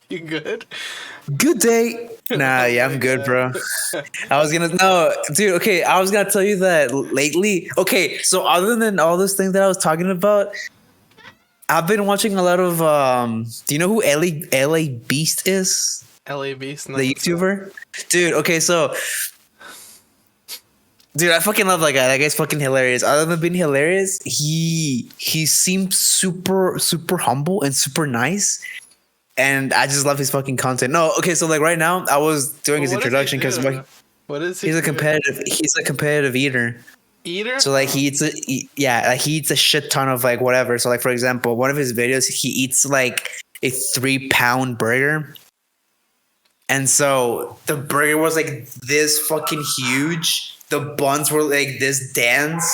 You good? Good day. Nah, Oh yeah, my I'm good, bro. God. I was gonna no, dude. Okay, I was gonna tell you that lately. Okay, so other than all those things that I was talking about, I've been watching a lot of. Do you know who LA Beast is? LA Beast, no, The what's up? YouTuber, dude. Okay, so dude, I fucking love that guy. That guy's fucking hilarious. Other than being hilarious, he seems super humble and super nice. And I just love his fucking content. No, okay, so like right now, I was doing Well, his what does he introduction because do? What does he he's a do? competitive eater. Eater? So like Oh, yeah, like he eats a shit ton of like whatever. So like for example, one of his videos, he eats like a 3 pound burger. And so the burger was like this fucking huge. The buns were like this dense.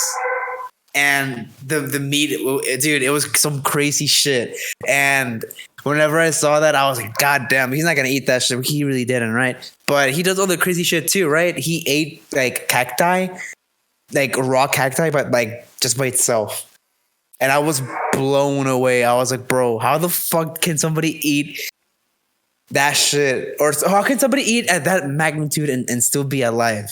And the meat, dude, it was some crazy shit. And whenever I saw that, I was like, God damn, he's not gonna eat that shit. He really didn't, right? But he does all the crazy shit too, right? He ate like cacti, like raw cacti, but like just by itself. And I was blown away. I was like, bro, how the fuck can somebody eat that shit? Or how can somebody eat at that magnitude and still be alive?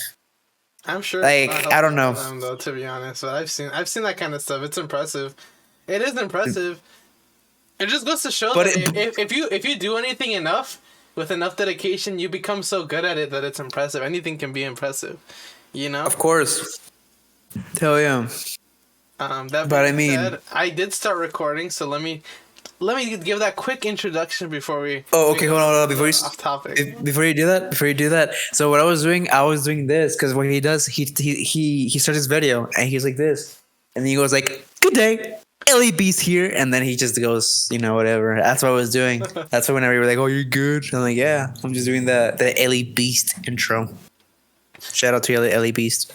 I'm sure it's not Like, I don't healthy for know. them though, to be honest. But I've seen that kind of stuff. It's impressive. It is impressive. It just goes to show But that it, if you do anything enough with enough dedication, you become so good at it that it's impressive. Anything can be impressive, you know. of course. Hell yeah. That But I being mean, said, I did start recording, so let me give that quick introduction before we oh, we okay, go hold on, hold on. Before you, off topic. before you do that. So what I was doing this because what he does, he starts his video and he's like this, and then he goes like, "Good day, LEB's here," and then he just goes, you know, whatever. That's what I was doing. That's why whenever you were like, "Oh, you're good," I'm like, "Yeah, I'm just doing the Ellie Beast intro." Shout out to Ellie Beast.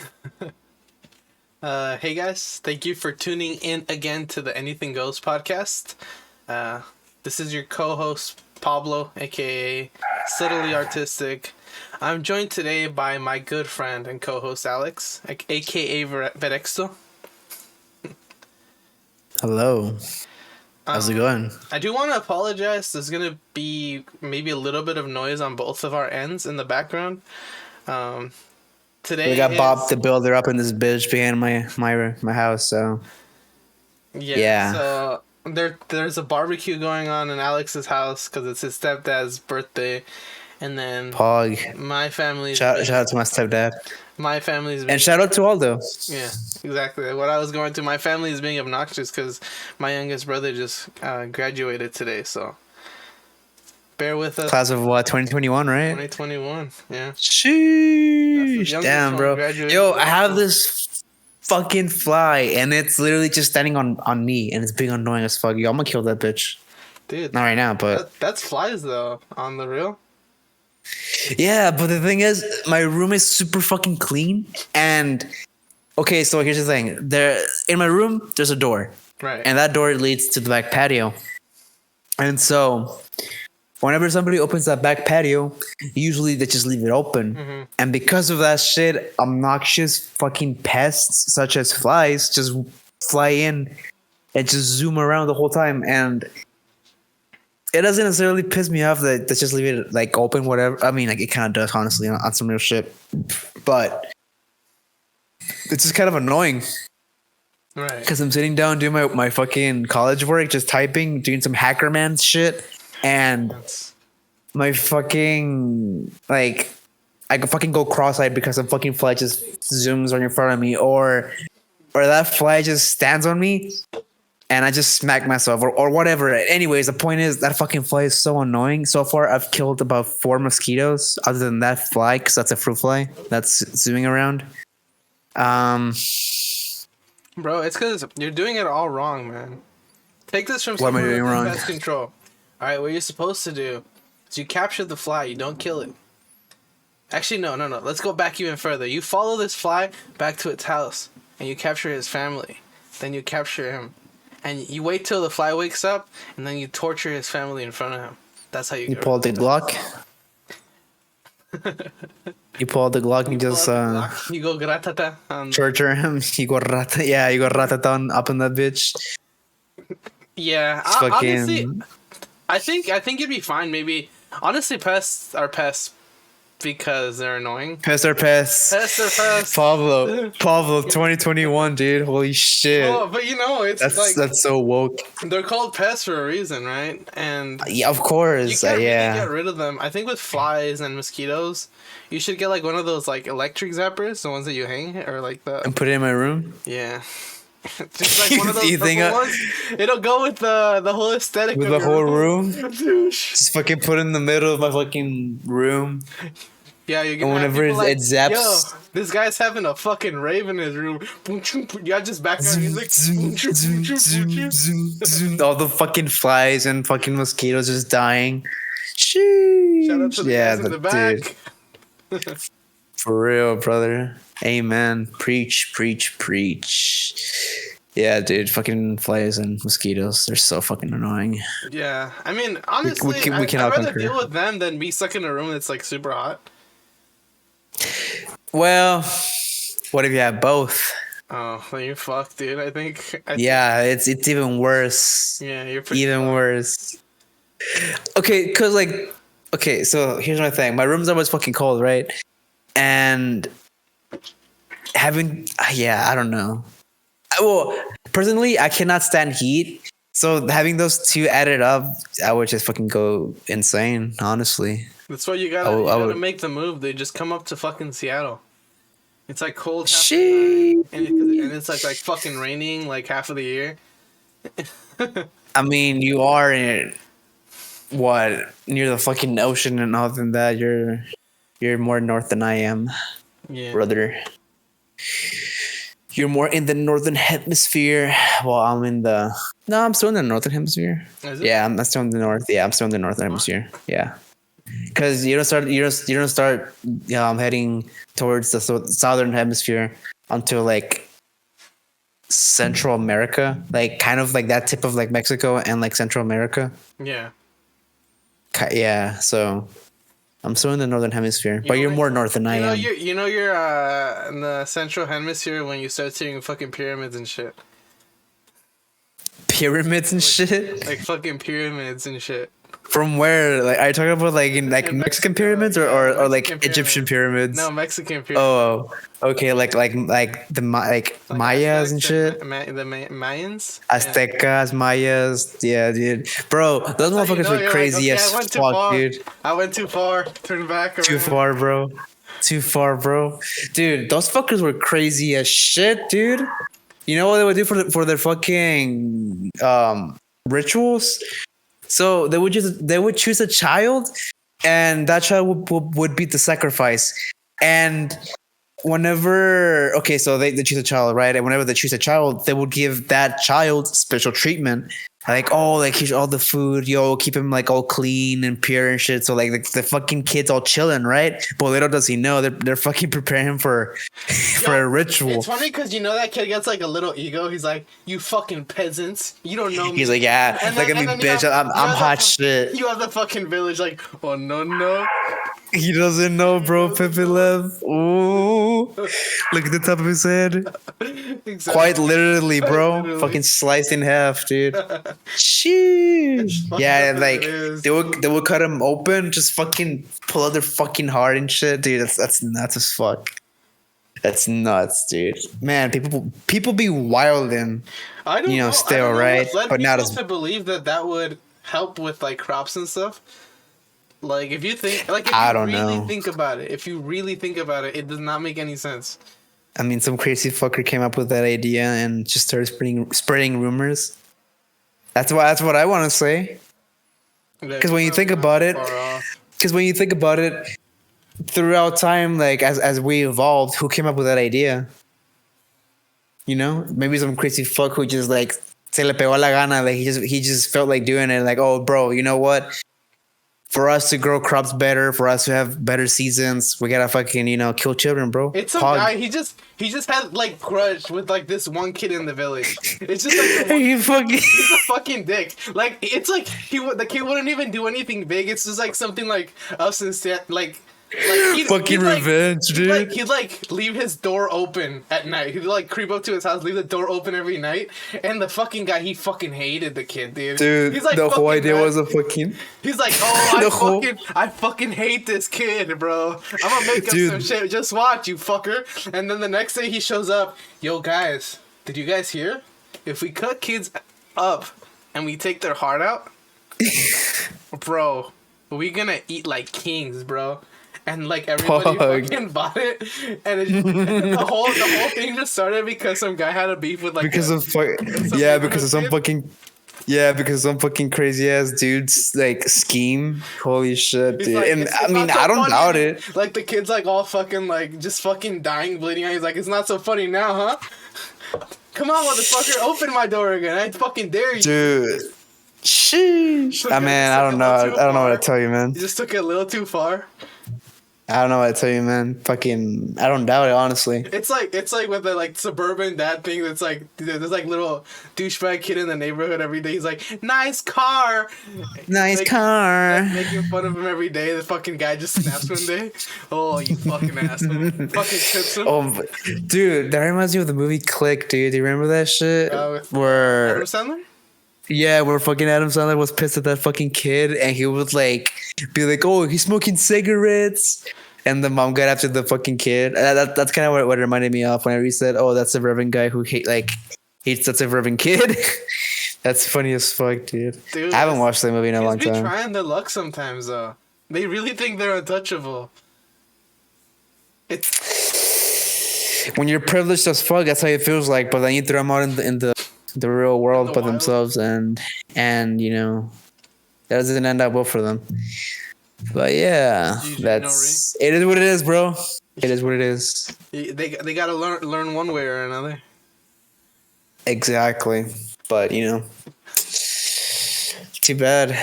Hey guys, thank you for tuning in again to the Anything Goes podcast. Uh, this is your co-host Pablo, aka Subtly Artistic. I'm joined today by my good friend and co-host Alex, aka Verexto. Hello, how's it going? I do want to apologize. There's gonna be maybe a little bit of noise on both of our ends in the background. Um, Today We got Bob is the Builder up in this bitch behind my house. So yeah. yeah, So there's a barbecue going on in Alex's house because it's his stepdad's birthday, and then Pog. my family's Shout out to my stepdad. my family's And being, shout out to Aldo. yeah, exactly what I was going to. My family is being obnoxious because my youngest brother just graduated today, so bear with us. Class of what, 2021, right? 2021, yeah. That's the Sheesh. youngest Damn, one bro. graduated Yo, today, I have so- this fucking fly and it's literally just standing on me and it's being annoying as fuck. Yo, I'm gonna kill that bitch. Dude, Not right now, but that's flies though on the real. yeah, but the thing is, my room is super fucking clean. And okay, so here's the thing. There in my room, there's a door. Right. And that door leads to the back patio. And so whenever somebody opens that back patio, usually they just leave it open. And because of that shit, obnoxious fucking pests such as flies just fly in and just zoom around the whole time. And it doesn't necessarily piss me off that they just leave it like open, whatever. I mean, like it kind of does, honestly, on some real shit. But it's just kind of annoying. Right. Because I'm sitting down doing my fucking college work, just typing, doing some hacker man shit. And my fucking, like, I could fucking go cross-eyed because some fucking fly just zooms right in front of me. Or that fly just stands on me and I just smack myself or whatever. Anyways, the point is that fucking fly is so annoying. So far, I've killed about 4 mosquitoes other than that fly because that's a fruit fly that's zooming around. Bro, it's because you're doing it all wrong, man. Take this from What am I someone doing with wrong? pest control. All right, what you're supposed to do is you capture the fly. You don't kill it. Actually, no. Let's go back even further. You follow this fly back to its house, and you capture his family. Then you capture him, and you wait till the fly wakes up, and then you torture his family in front of him. That's how you. You pull the Glock. You pull the Glock and you just You go gratata on. torture him. You go rata, yeah, you go rataton up in that bitch. Yeah, It's fucking. honestly, I think you'd be fine. Maybe Honestly, pests are pests because they're annoying. Pests are pests. Pests are pests. Pablo, 2021, dude. Holy shit. Well, but you know, it's like That's so woke. they're called pests for a reason, right? And Yeah, of you course. can't really Yeah. get rid of them. I think with flies and mosquitoes, you should get like one of those like electric zappers, the ones that you hang, or like the And put it in my room. yeah. Just like one of those You think purple ones. It'll go with the whole aesthetic with of the your whole room? Dude. Just fucking put it in the middle of my fucking room. Yeah, you're And gonna have whenever people like, it zaps, yo, this guy's having a fucking rave in his room. Yeah, just background music. all the fucking flies and fucking mosquitoes just dying. Sheesh. Shout out to the guys in the back. Dude, for real, brother. Amen. Preach, preach, preach. Yeah, dude. Fucking flies and mosquitoes. They're so fucking annoying. Yeah, I mean, honestly, we I'd cannot rather concur. deal with them than be stuck in a room that's like super hot. Well, what if you have both? Oh, well, you're fucked, dude. I think Yeah, it's even worse. Yeah, you're pretty Even fucked. worse. Okay, cause like, okay, so here's my thing. My room's always fucking cold, right? And having, yeah, I don't know. Well, personally, I cannot stand heat. So having those two added up, I would just fucking go insane. Honestly, That's why you gotta, I you gotta would- make the move. They just come up to fucking Seattle. It's like cold half the Sheesh. time, and it's like fucking raining like half of the year. I mean, you are in what near the fucking ocean and all than that. You're more north than I am, Yeah. brother. You're more in the northern hemisphere. Well, I'm in the. No, I'm still in the northern hemisphere. Is it? Yeah, I'm still in the north. Yeah, I'm still in the northern hemisphere. Yeah, because you don't start heading towards the southern hemisphere until like Central America, like kind of like that tip of like Mexico and like Central America. Yeah. Yeah, so I'm still in the northern hemisphere, but you're more north than I am. You're in the central hemisphere when you start seeing fucking pyramids and shit. Pyramids and shit. Like fucking pyramids and shit. From where? Like, are you talking about like in like In Mexican Mexico, pyramids or yeah, like Mexican Egyptian pyramids? No, Mexican pyramids. Oh, okay. Like the like Mayas and shit. The Mayans. Aztecas, Mayas. Yeah, dude. Bro, those motherfuckers were You're crazy like, as okay, I went too fuck, far. dude. I went too far. Turn back. Too around. far, bro. Too far, bro. Dude, those fuckers were crazy as shit, dude. You know what they would do for their fucking rituals? So they would choose a child, and that child would be the sacrifice. And whenever so they choose a child, right? And whenever they choose a child, they would give that child special treatment. Like, oh, like here's all the food, yo, keep him like all clean and pure and shit. So like the fucking kid's all chilling, right? But little does he know they're fucking preparing him for a ritual. It's funny because you know that kid gets like a little ego. He's like, "You fucking peasants, you don't know me." He's like, yeah, And look then- at me, and then you bitch. have- I'm you have hot the- shit. You have the fucking village like, oh no. He doesn't know, bro. Pepe left. Ooh, look at the top of his head. Exactly. Quite literally, bro. Literally. Fucking sliced in half, dude. Sheesh. Fucking Yeah, up like it is. they would cut him open, just fucking pull out their fucking heart and shit, dude. That's nuts as fuck. That's nuts, dude. Man, people be wildin'. I don't know. still, I don't know right? what led But not people as- to believe that would help with like crops and stuff. Like if you think, like if I you don't really know. think about it, it does not make any sense. I mean, some crazy fucker came up with that idea and just started spreading rumors. That's what I want to say. Because when you think about it, throughout time, like as we evolved, who came up with that idea? You know, maybe some crazy fuck who just like se le pegó la gana, like he just felt like doing it. Like, oh, bro, you know what? For us to grow crops better, for us to have better seasons, we gotta fucking kill children, bro. It's some Pog. guy. He just had like grudge with like this one kid in the village. It's just like the one, He fucking. he's a fucking dick. Like it's like the kid wouldn't even do anything big. It's just like something like us instead. Like Fucking revenge, dude. He'd like leave his door open at night. He'd like creep up to his house, leave the door open every night, and the fucking guy, he fucking hated the kid, dude. Dude, he's like the whole idea mad. was a fucking. He's like, oh, The I fucking hate this kid, bro. I'm gonna make up some shit. Just watch, you fucker. And then the next day he shows up. Yo, guys, did you guys hear? If we cut kids up and we take their heart out, bro, we gonna eat like kings, bro. And like everybody fucking bought it, and the whole thing just started because some guy had a beef with like because of some fucking crazy ass dude's like scheme. Holy shit, dude! Like, and I mean, I don't doubt it. Like the kid's like all fucking like just fucking dying, bleeding out. He's like, it's not so funny now, huh? Come on, motherfucker, open my door again. I fucking dare you, dude. Sheesh. I mean, I don't know. I don't know what to tell you, man. You just took it a little too far. I don't know what to tell you, man. Fucking, I don't doubt it, honestly. It's like with the like suburban dad thing. That's like there's like little douchebag kid in the neighborhood every day. He's like, nice car, making fun of him every day. The fucking guy just snaps one day. Oh, you fucking asshole! Fucking tips him. Oh, dude, that reminds me of the movie Click, dude. Do you remember that shit? Where Adam Sandler? Yeah, where fucking Adam Sandler was pissed at that fucking kid, and he would like be like, "Oh, he's smoking cigarettes," and the mom got after the fucking kid. That's kind of what it reminded me of whenever he said, "Oh, that's a Reverend guy who hates that's a Reverend kid." That's funny as fuck, dude. I haven't watched that movie in a long time. Kids be trying their luck sometimes, though. They really think they're untouchable. It's when you're privileged as fuck. That's how it feels like, but then you throw them out in the real world by themselves, and you know that doesn't end up well for them. But yeah, it is what it is, bro. It is what it is. They gotta learn one way or another. Exactly, but you know, too bad.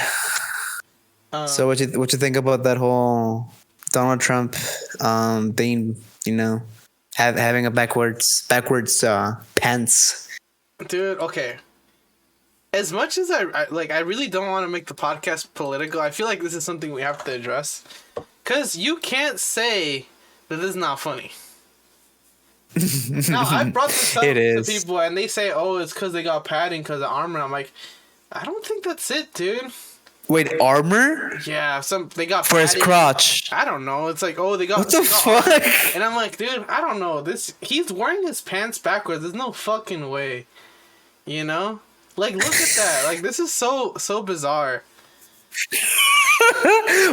So what you think about that whole Donald Trump being, you know, having a backwards pants? Dude, okay. As much as I really don't want to make the podcast political, I feel like this is something we have to address. Because you can't say that this is not funny. Now, I've brought this up to people, and they say, oh, it's because they got padding because of armor. I'm like, I don't think that's it, dude. Wait, armor? Yeah, they got for padding. His crotch. I don't know. It's like, oh, they got what the fuck? Armor. And I'm like, dude, I don't know. He's wearing his pants backwards. There's no fucking way. You know? Like, look at that. Like, this is so bizarre.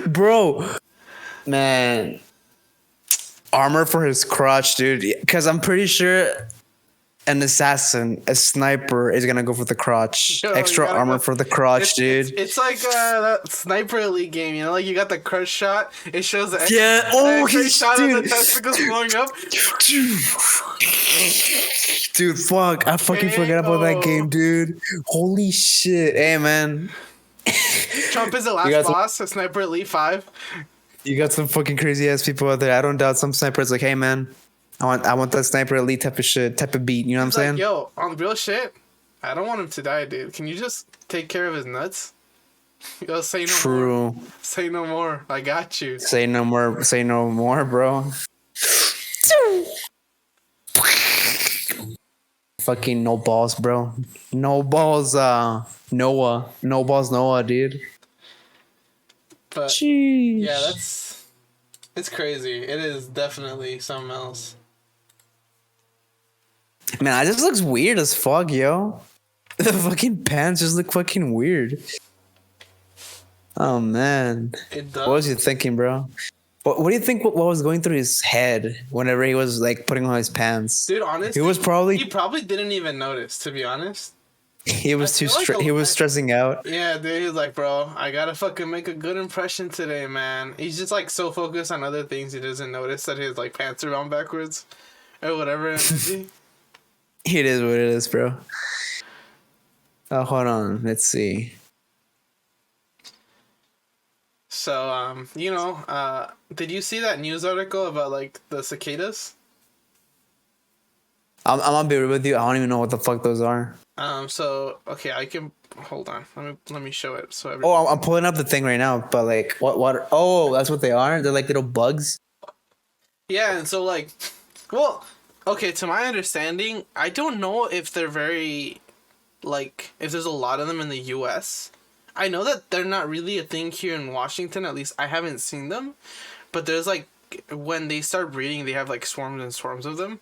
Bro. Man. Armor for his crotch, dude. Because I'm pretty sure an assassin, a sniper, is gonna go for the crotch. Yo, extra armor for the crotch, dude. It's like that Sniper Elite game, you know? Like, you got the crutch shot. It shows the shot of the testicles blowing up. Dude, fuck. I fucking forgot about that game, dude. Holy shit. Hey, man. Trump is the last boss of Sniper Elite 5. You got some fucking crazy ass people out there. I don't doubt some snipers like, hey, man, I want that Sniper Elite type of shit, type of beat. You know what I'm saying? Yo, on real shit, I don't want him to die, dude. Can you just take care of his nuts? Yo, say no more. Say no more. I got you. Say no more. Say no more, bro. Fucking no balls, bro. No balls, Noah. No balls, Noah, dude. But jeez. Yeah, it's crazy. It is definitely something else. Man, it just looks weird as fuck, yo. The fucking pants just look fucking weird. Oh man. It does. What was you thinking, bro? What do you think? What was going through his head whenever he was like putting on his pants? Dude, honestly, he probably didn't even notice. To be honest, he was he was stressing out. Yeah, dude, he was like, bro, I gotta fucking make a good impression today, man. He's just like so focused on other things he doesn't notice that his like pants are on backwards or whatever. It is what it is, bro. Oh, hold on. Let's see. So, you know, did you see that news article about, like, the cicadas? I'm gonna be real with you. I don't even know what the fuck those are. So okay, I can hold on. Let me show it. So Oh, I'm pulling up the thing right now, but like, what? Oh, that's what they are. They're like little bugs. yeah, and so like, well, okay. To my understanding, I don't know if they're very like if there's a lot of them in the U.S. I know that they're not really a thing here in Washington. At least I haven't seen them, but there's like when they start breeding, they have like swarms and swarms of them.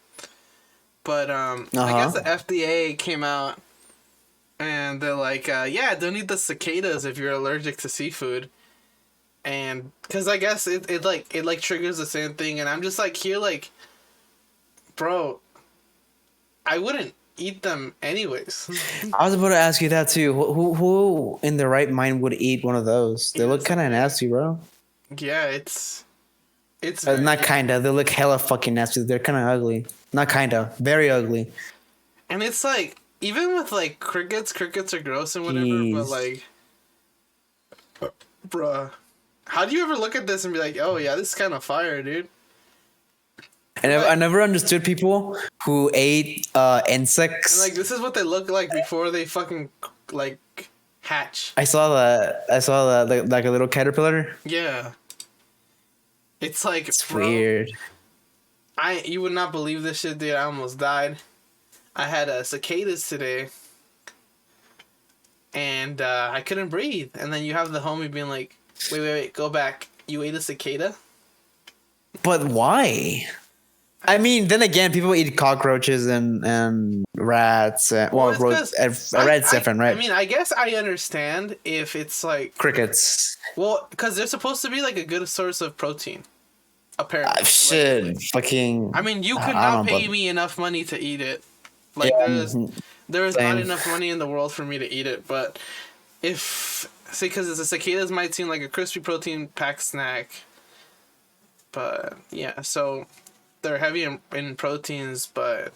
But I guess the FDA came out and they're like, yeah, don't eat the cicadas if you're allergic to seafood. And because I guess it triggers the same thing, and I'm just like here like, bro, I wouldn't eat them anyways. I was about to ask you that too. Who in their right mind would eat one of those? They look kind of nasty, bro. Yeah, it's very Not kinda. They look hella fucking nasty. They're kind of ugly. Not kinda. Very ugly. and it's like even with like crickets are gross and whatever, but Jeez. like, bruh, how do you ever look at this and be like, oh yeah, this is kind of fire, dude? And Like- I never understood people who ate And insects. like this is what they look like before they fucking like hatch. I saw that. I saw that like a little caterpillar. Yeah. It's like, It's bro, weird. you would not believe this shit, dude. I almost died. I had cicadas today, and I couldn't breathe. And then you have the homie being like, wait, go back. You ate a cicada? But why? I mean, then again, people eat cockroaches and rats. Well, it's 'cause a rat's different, right? I mean, I guess I understand if it's like, Crickets. well, because they're supposed to be like a good source of protein, apparently. Shit, allegedly. fucking. I mean, you could I not don't know, pay but- me enough money to eat it. Like, Yeah, there is not same. enough money in the world for me to eat it. But if, say, because the cicadas might seem like a crispy protein packed snack. But, yeah, so they're heavy in proteins, but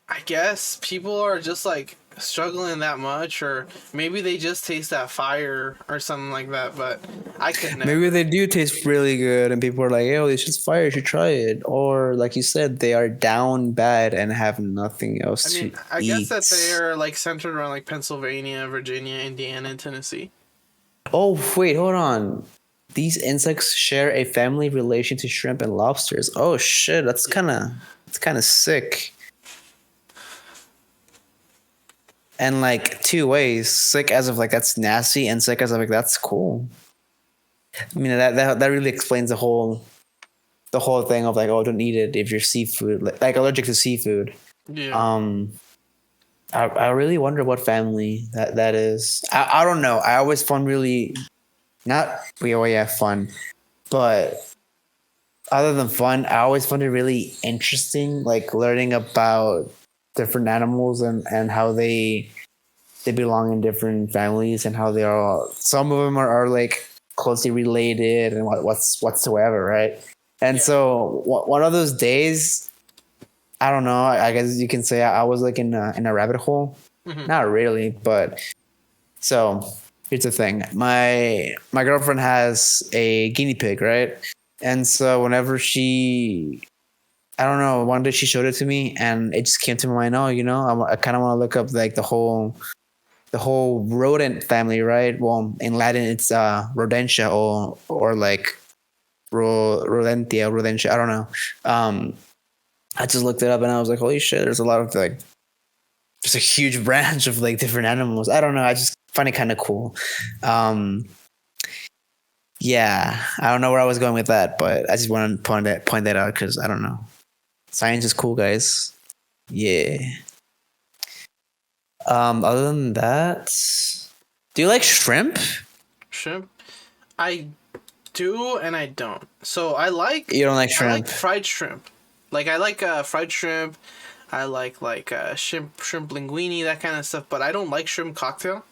I guess people are just, like, struggling that much, or maybe they just taste that fire or something like that, but I could never. Maybe they do taste really good, and people are like, "Yo, this shit's fire. You should try it." Or, like you said, they are down bad and have nothing else I mean, to I eat. guess that they are, like, centered around, like, Pennsylvania, Virginia, Indiana, and Tennessee. Oh wait, hold on. These insects share a family relation to shrimp and lobsters. Oh shit, that's kind of sick. And like two ways, sick as of like that's nasty, and sick as of like that's cool. I mean that really explains the whole thing of like, oh, don't eat it if you're seafood like allergic to seafood. Yeah. I really wonder what family that is. I don't know. I always found really not fun, but other than fun, I always found it really interesting, like learning about different animals and how they belong in different families and how they are all, some of them are like closely related and whatsoever, right? And so one of those days, I don't know, I guess you can say I was like in a rabbit hole. Mhm. Not really, but so here's the thing. My girlfriend has a guinea pig, right? And so whenever I don't know, one day she showed it to me and it just came to my mind, oh, you know, I kind of want to look up like the whole rodent family, right? Well, in Latin it's rodentia or like rodentia, I don't know. I just looked it up and I was like, holy shit, there's a lot of like, there's a huge branch of like different animals. I don't know. I just find it kind of cool. Yeah, I don't know where I was going with that, but I just want to point that out because I don't know. Science is cool, guys. Yeah. Other than that, do you like shrimp? Shrimp? I do and I don't. So I like... You don't like I shrimp? like fried shrimp. Like, I like fried shrimp. I like shrimp linguine, that kind of stuff. But I don't like shrimp cocktail.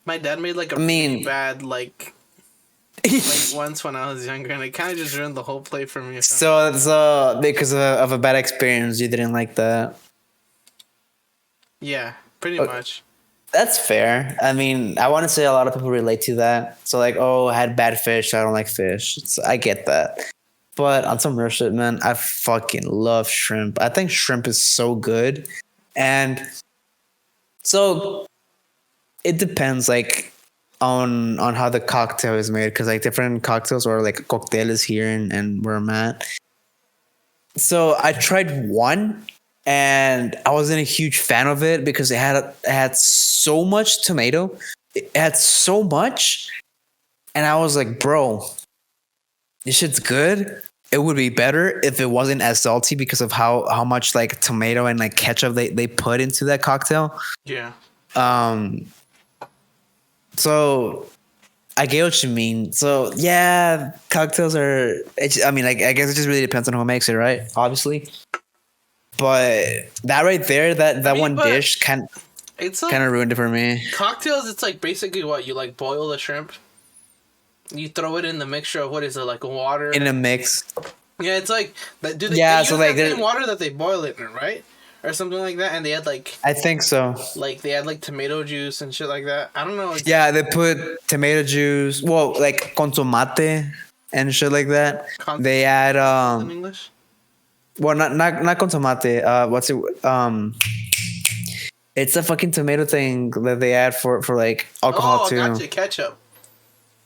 My dad made like a pretty bad like once when I was younger, and it kind of just ruined the whole plate for me. So because of a bad experience, you didn't like that. Yeah, pretty much. That's fair. I mean, I want to say a lot of people relate to that. So like, oh, I had bad fish, so I don't like fish. I get that. But on some real shit, man, I fucking love shrimp. I think shrimp is so good. And so it depends like on how the cocktail is made, because like different cocktails or like cocktails here and where I'm at. So I tried one and I wasn't a huge fan of it because it had so much tomato. It had so much. And I was like, bro, this shit's good. It would be better if it wasn't as salty because of how much like tomato and like ketchup they put into that cocktail. Yeah. So I get what you mean. So yeah, cocktails are. I mean, like I guess it just really depends on who makes it, right? Obviously, but that right there, that one dish it's like kind of ruined it for me. cocktails. It's like basically what you like boil the shrimp. You throw it in the mixture of what is it, like water In a mix. Yeah, it's like that. Do they? Yeah, they so use like that same water that they boil it in, right? Or something like that, and they had like I think so. they had like tomato juice and shit like that. I don't know. Yeah, they put tomato juice. Well, like con tomate and shit like that. They add in English. Well, not con tomate. What's it? It's a fucking tomato thing that they add for like alcohol too. Gotcha. Ketchup.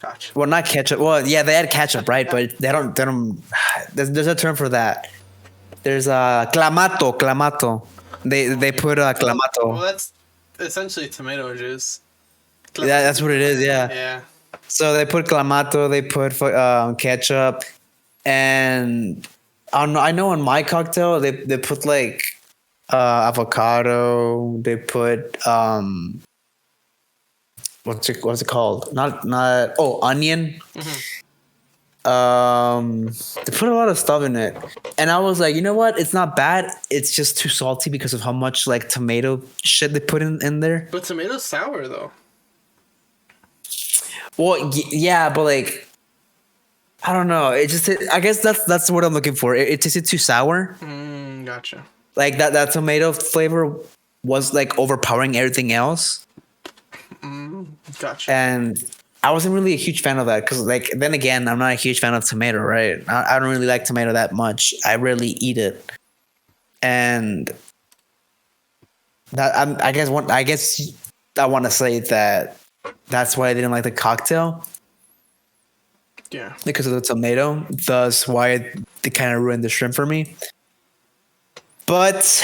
Gotcha. Well, not ketchup. Well, yeah, they add ketchup, right? But they don't. There's a term for that. There's clamato. They put clamato. Well, that's essentially tomato juice. Yeah, that's what it is. Yeah. Yeah. So they put clamato. They put ketchup, and I know in my cocktail they put like avocado. They put what's it called? Not onion. Mm-hmm. They put a lot of stuff in it, and I was like, you know what? It's not bad. It's just too salty because of how much like tomato shit they put in there. But tomato's sour though. Well, yeah, but like, I don't know. I guess that's what I'm looking for. It tasted too sour. Gotcha. Like that tomato flavor was like overpowering everything else. Gotcha. And I wasn't really a huge fan of that because, like, then again, I'm not a huge fan of tomato, right? I don't really like tomato that much. I rarely eat it, and that I guess I want to say that that's why I didn't like the cocktail. Yeah. Because of the tomato. Thus, why they kind of ruined the shrimp for me. But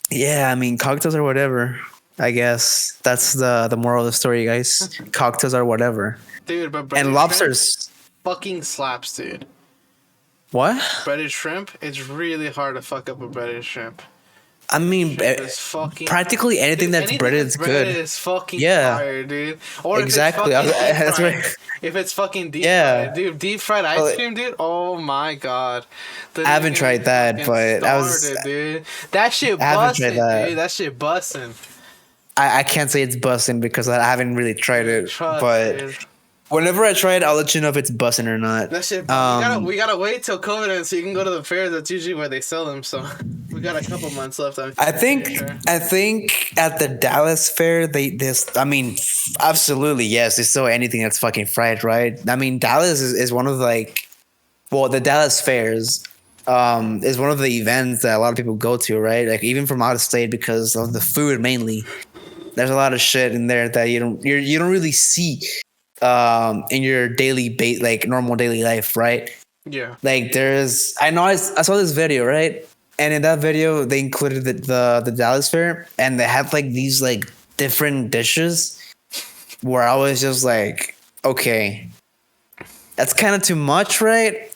yeah, I mean, cocktails or whatever. I guess that's the moral of the story, guys. Cocktails are whatever. Dude, but and lobsters fucking slaps, dude. What? Breaded shrimp? It's really hard to fuck up a breaded shrimp. I mean, practically anything that's breaded is good. Is fucking fire, dude. Or exactly. That's right. If it's fucking deep fried, dude, deep fried ice cream, dude. Oh my god. I haven't tried that, but dude. That shit busting, dude. That shit busting. I can't say it's busting because I haven't really tried it, but whenever I try it, I'll let you know if it's busting or not. That shit. We gotta wait till COVID ends so you can go to the fair. That's usually where they sell them. So we got a couple months left. I think at the Dallas fair I mean, absolutely yes. They sell anything that's fucking fried, right? I mean, Dallas is one of the Dallas fairs. Is one of the events that a lot of people go to, right? Like even from out of state because of the food mainly. There's a lot of shit in there that you don't really see in your normal daily life, right? Yeah. Like I saw this video, right? And in that video they included the Dallas fair and they had like these like different dishes where I was just like, okay, that's kind of too much, right?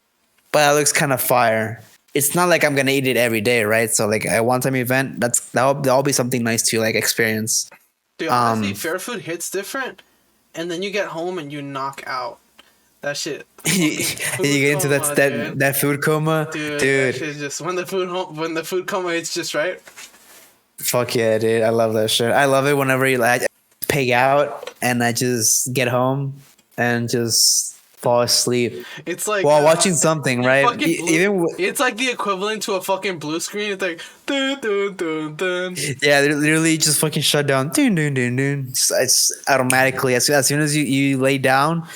But it looks kind of fire. It's not like I'm gonna eat it every day, right? So like a one-time event, that'll be something nice to like experience. Dude, honestly, fair food hits different, and then you get home and you knock out. That shit. You get into that food coma, dude. That shit just when the food coma hits just right. Fuck yeah, dude! I love that shit. I love it whenever you like pay out and I just get home and just fall asleep. It's like while watching something, right? It's like the equivalent to a fucking blue screen. It's like dun, dun, dun, dun. Yeah, they literally just fucking shut down. Dun, dun, dun, dun. It's automatically as soon as you lay down,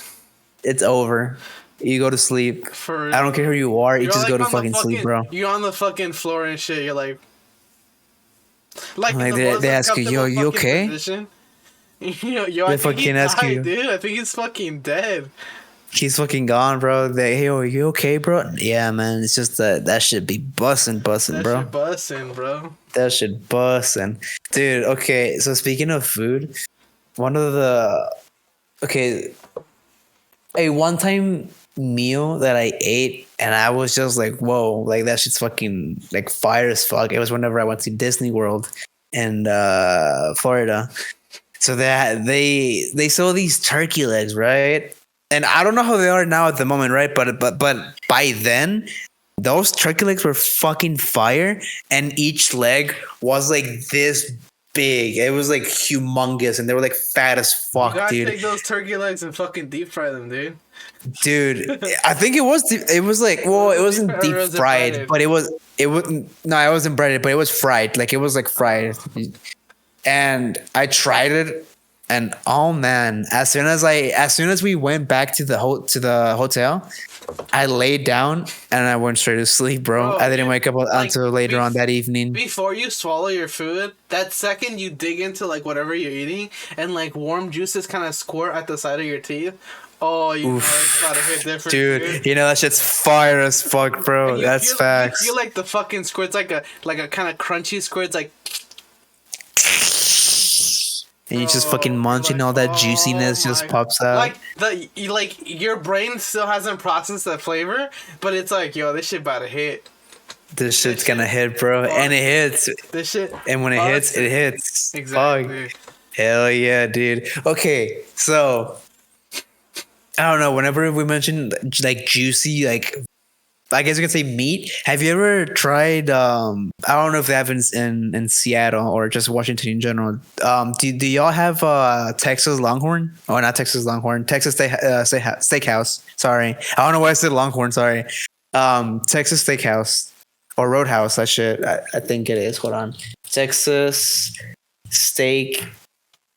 it's over. You go to sleep. For I don't care who real. you are. You You're just go like to on the fucking sleep, fucking, bro. you're on the fucking floor and shit. You're like in Like the they most ask you, yo, uncomfortable you fucking okay? position. Yo, I They think he fucking ask died, you. dude. I think he's fucking dead. He's fucking gone, bro. They, hey, yo, you okay, bro? Yeah, man. It's just that shit be busting, That bro. shit busting, bro. That shit busting, dude. Okay, so speaking of food, one of the okay, a one-time meal that I ate, and I was just like, whoa, like that shit's fucking like fire as fuck. It was whenever I went to Disney World in Florida. So they sell these turkey legs, right? And I don't know how they are now at the moment, right? But by then, those turkey legs were fucking fire, and each leg was like this big. It was like humongous, and they were like fat as You fuck, gotta dude. take those turkey legs and fucking deep fry them, dude. Dude, I think it was it was like, well, it Was it deep wasn't fried or deep was it fried, breaded? but it wasn't, no, it wasn't breaded, but it was fried. Like it was like fried. And I tried it, and oh man, as soon as we went back to to the hotel, I laid down and I went straight to sleep, bro. Bro, I didn't wake up like until later on bef- that evening. before you swallow your food, that second you dig into like whatever you're eating and like warm juices kind of squirt at the side of your teeth. Oh, you know it's about to hit different, Dude, you know that shit's fire as fuck, bro. And That's you feel facts. like the fucking squirt's like a kind of crunchy squirt's like. And you just fucking Oh, you're munching, like, all that oh juiciness just my, pops out. like your brain still hasn't processed that flavor, but it's like, yo, this shit about to hit. This shit's shit gonna hit, bro. And it hits. This shit. And when it hits, it Busted. hits. Fuck. Exactly. Hell yeah, dude. Okay, so I don't know. Whenever we mention like juicy, like I guess you could say meat. Have you ever tried? I don't know if they have in Seattle or just Washington in general. Do y'all have Texas Longhorn? Oh, not Texas Longhorn. Texas Steakhouse. Sorry, I don't know why I said Longhorn. Sorry. Texas Steakhouse or Roadhouse. That shit. I think it is. Hold on. Texas Steak.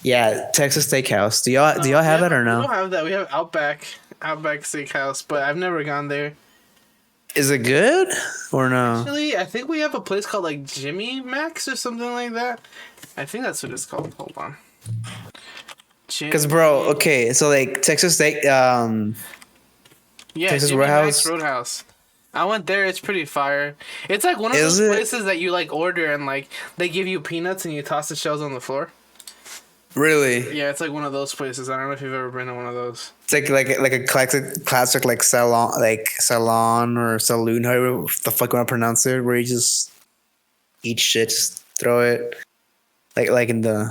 Yeah, Texas Steakhouse. Do y'all have that or We no? don't have that. We have Outback Steakhouse, but I've never gone there. Is it good or no? Actually, I think we have a place called like Jimmy Max or something like that. I think that's what it's called. Hold on. Because bro, okay, so like Texas Steak, Yeah, Texas Jimmy Max Roadhouse, Roadhouse. I went there. It's pretty fire. It's like one of is those it places that you like order and like they give you peanuts and you toss the shells on the floor. really? Yeah, it's like one of those places. I don't know if you've ever been to one of those. It's like a classic like salon or saloon, however the fuck you want to pronounce it, where you just eat shit, just throw it. Like in the,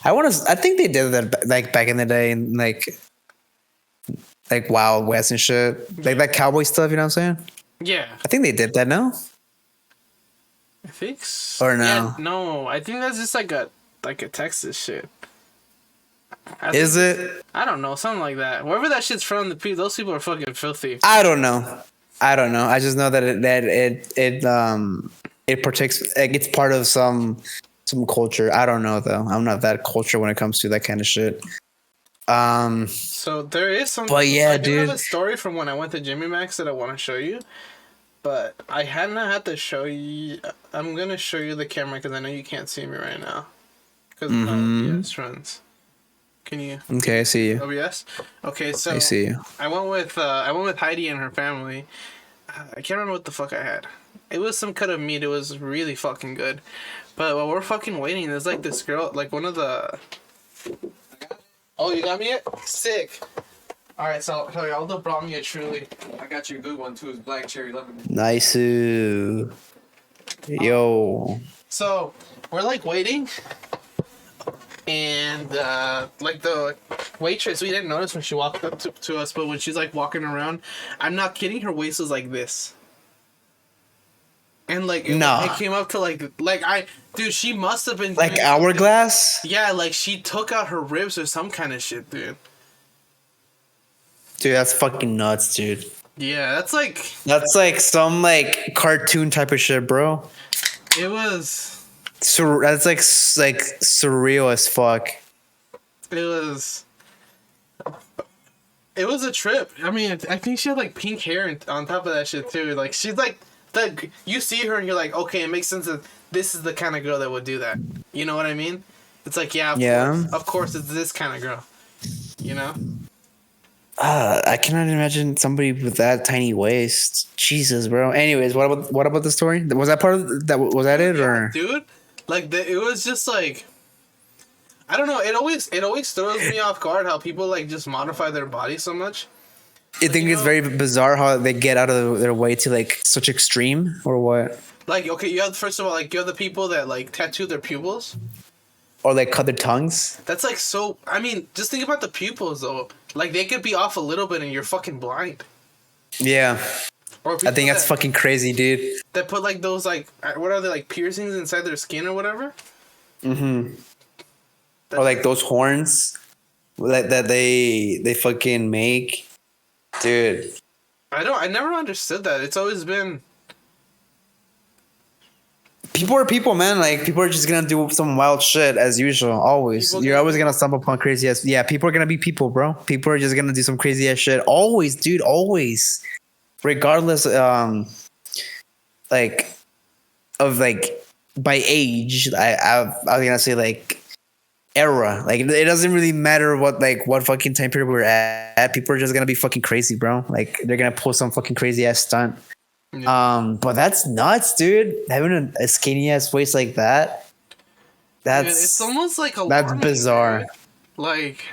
I think they did that like back in the day, in like Wild West and shit, like that cowboy stuff. You know what I'm saying? Yeah, I think they did that. No, I think. So. or no? Yeah, no, I think that's just like a Texas shit. Is it? I don't know, something like that. Wherever that shit's from, those people are fucking filthy. I don't know. I just know that it partakes, like it's part of some culture. I don't know though. I'm not that culture when it comes to that kind of shit. So there is some. But yeah, I do have dude. a story from when I went to Jimmy Max that I want to show you, but I hadn't had to show you. I'm gonna show you the camera because I know you can't see me right now. Because OBS runs. Can you? Okay, I see you. OBS. Okay, so I see you. I went with Heidi and her family. I can't remember what the fuck I had. It was some cut of meat. It was really fucking good. But while we're fucking waiting, there's like this girl, like one of the. Oh, you got me it? Sick. All right, so Aldo brought me a Truly. I got you a good one too. It's black cherry lemon. Nice. Yo. So we're like waiting, and like the waitress, we didn't notice when she walked up to us, but when she's like walking around, I'm not kidding, her waist was like this. And like it came up to dude, she must have been Like doing hourglass? yeah, like she took out her ribs or some kind of shit, dude. Dude, that's fucking nuts, dude. Yeah, that's like That's like some like cartoon type of shit, bro. it was. That's like surreal as fuck. It was. It was a trip. I mean, I think she had like pink hair on top of that shit too. Like she's like you see her and you're like, okay, it makes sense that this is the kind of girl that would do that. You know what I mean? It's like, yeah, Yeah. of course, it's this kind of girl. You know? I cannot imagine somebody with that tiny waist. Jesus, bro. Anyways, what about the story? Was that part of that? Was that it, or Dude, like it was just like, I don't know. It always throws me off guard how people like just modify their body so much. you think it's very bizarre how they get out of their way to like such extreme, or what? Like, okay, you have first of all, like you have the people that like tattoo their pupils. Or like cut their tongues? That's like so. I mean, just think about the pupils though. Like they could be off a little bit and you're fucking blind. Yeah. Or I think that's fucking crazy, dude. That put like those like what are they, like piercings inside their skin or whatever. Mm-hmm. Or like those horns that they fucking make, dude. I never understood that. It's always been. People are people, man. Like people are just gonna do some wild shit as usual. Always, you're always gonna stumble upon crazy ass. Yeah, people are gonna be people, bro. People are just gonna do some crazy ass shit. Always, dude. Always, regardless. Like of like by age. I was gonna say like era. Like it doesn't really matter what fucking time period we're at. People are just gonna be fucking crazy, bro. Like they're gonna pull some fucking crazy ass stunt. Yeah. But that's nuts, dude. Having a skinny ass waist like that. That's Dude, it's almost like that's bizarre. Dude. Like,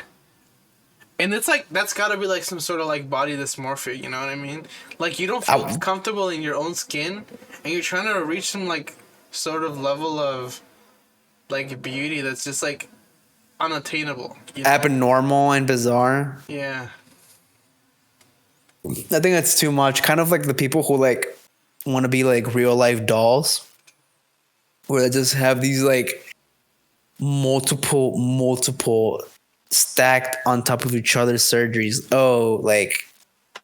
and it's like that's gotta be like some sort of like body dysmorphia. You know what I mean? Like you don't feel comfortable in your own skin, and you're trying to reach some like sort of level of like beauty that's just like unattainable. You know? Abnormal and bizarre. Yeah. I think that's too much. Kind of like the people who like want to be like real life dolls, where they just have these like multiple stacked on top of each other surgeries. Oh, like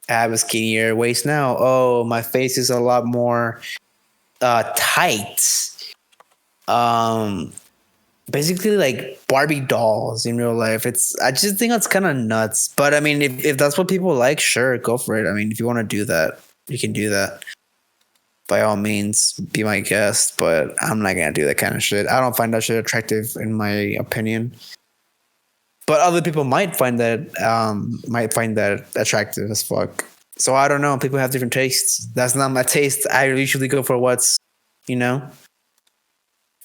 I have a skinnier waist now. Oh, my face is a lot more tight. Basically like Barbie dolls in real life. I just think that's kind of nuts. But I mean, if that's what people like, sure, go for it. I mean, if you want to do that, you can do that. By all means, be my guest. But I'm not gonna do that kind of shit. I don't find that shit attractive, in my opinion. But other people might find that attractive as fuck. So I don't know. People have different tastes. That's not my taste. I usually go for what's,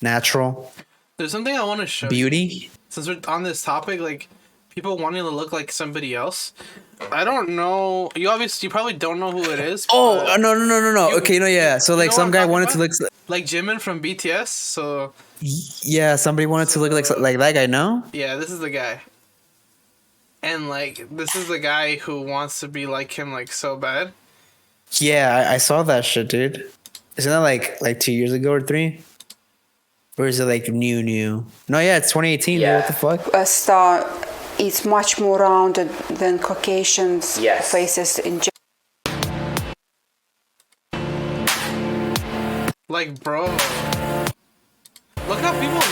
natural. There's something I want to show beauty. You. Since we're on this topic, like people wanting to look like somebody else. I don't know. You probably don't know who it is. Oh no. Okay, no, yeah. So like some guy wanted to look like Jimin from BTS. So yeah, somebody wanted to look like that guy. No. Yeah, this is the guy. And like this is the guy who wants to be like him, like so bad. Yeah, I saw that shit, dude. Isn't that like 2 years ago or 3? Or is it like new? No, yeah, it's 2018. Yeah. What the fuck? A star is much more rounded than Caucasians' faces in general. Like, bro. Look how people look.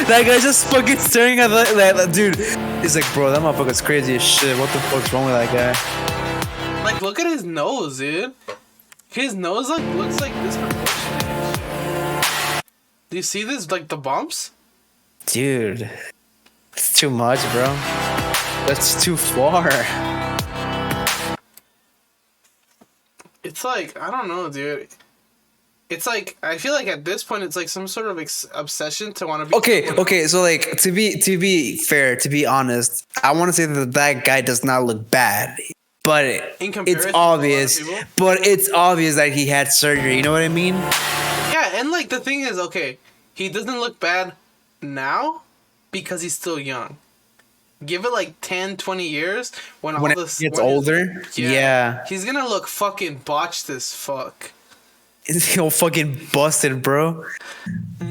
That guy's just fucking staring at that dude. He's like, bro, that motherfucker's crazy as shit. What the fuck's wrong with that guy? Like, look at his nose, dude. His nose like looks like disproportionate. Do you see this? Like the bumps? Dude, it's too much, bro. That's too far. It's like, I don't know, dude. It's like, I feel like at this point it's like some sort of obsession to want to be. Okay. So like to be fair, to be honest, I want to say that guy does not look bad, but it's obvious. But it's obvious that he had surgery. You know what I mean? Yeah, and like the thing is, okay, he doesn't look bad now because he's still young. Give it like 10, 20 years when all this gets older. Yeah, he's gonna look fucking botched as fuck. He'll fucking busted, bro.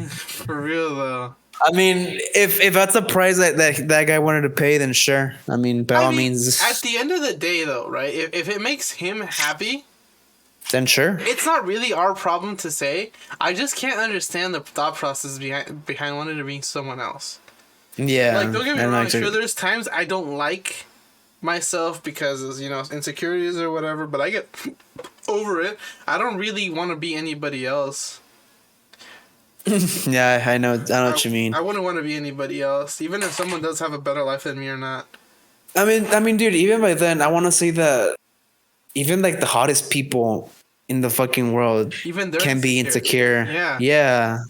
For real though. I mean, if that's the price that guy wanted to pay, then sure. I mean, by all means. At the end of the day, though, right? If it makes him happy, then sure. It's not really our problem to say. I just can't understand the thought process behind wanting to be someone else. Yeah. Like, don't get me wrong. I'm sure there's times I don't like myself because of, insecurities or whatever, but I get over it. I don't really want to be anybody else. Yeah, I know what you mean. I wouldn't want to be anybody else, even if someone does have a better life than me or not. I mean, dude, even by then, I want to say that even like the hottest people in the fucking world Even they're can be insecure. Yeah. Yeah.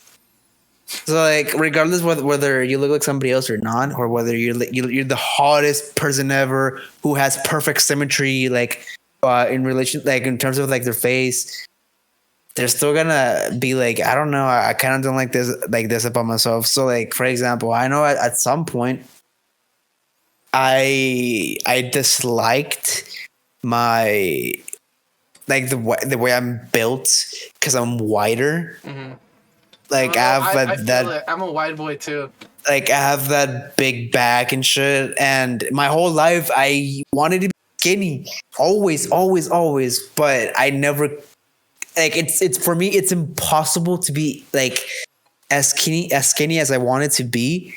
So like, regardless whether you look like somebody else or not, or whether you're the hottest person ever who has perfect symmetry, like in relation, like in terms of like their face, they're still gonna be like, I don't know, I kind of don't like this about myself. So like, for example, I know at some point I disliked my like the way I'm built because I'm wider. Mm-hmm. Like I have that. I'm a wide boy too. Like I have that big back and shit, and my whole life I wanted to be skinny, always, but I never. Like it's for me, it's impossible to be like as skinny as I wanted to be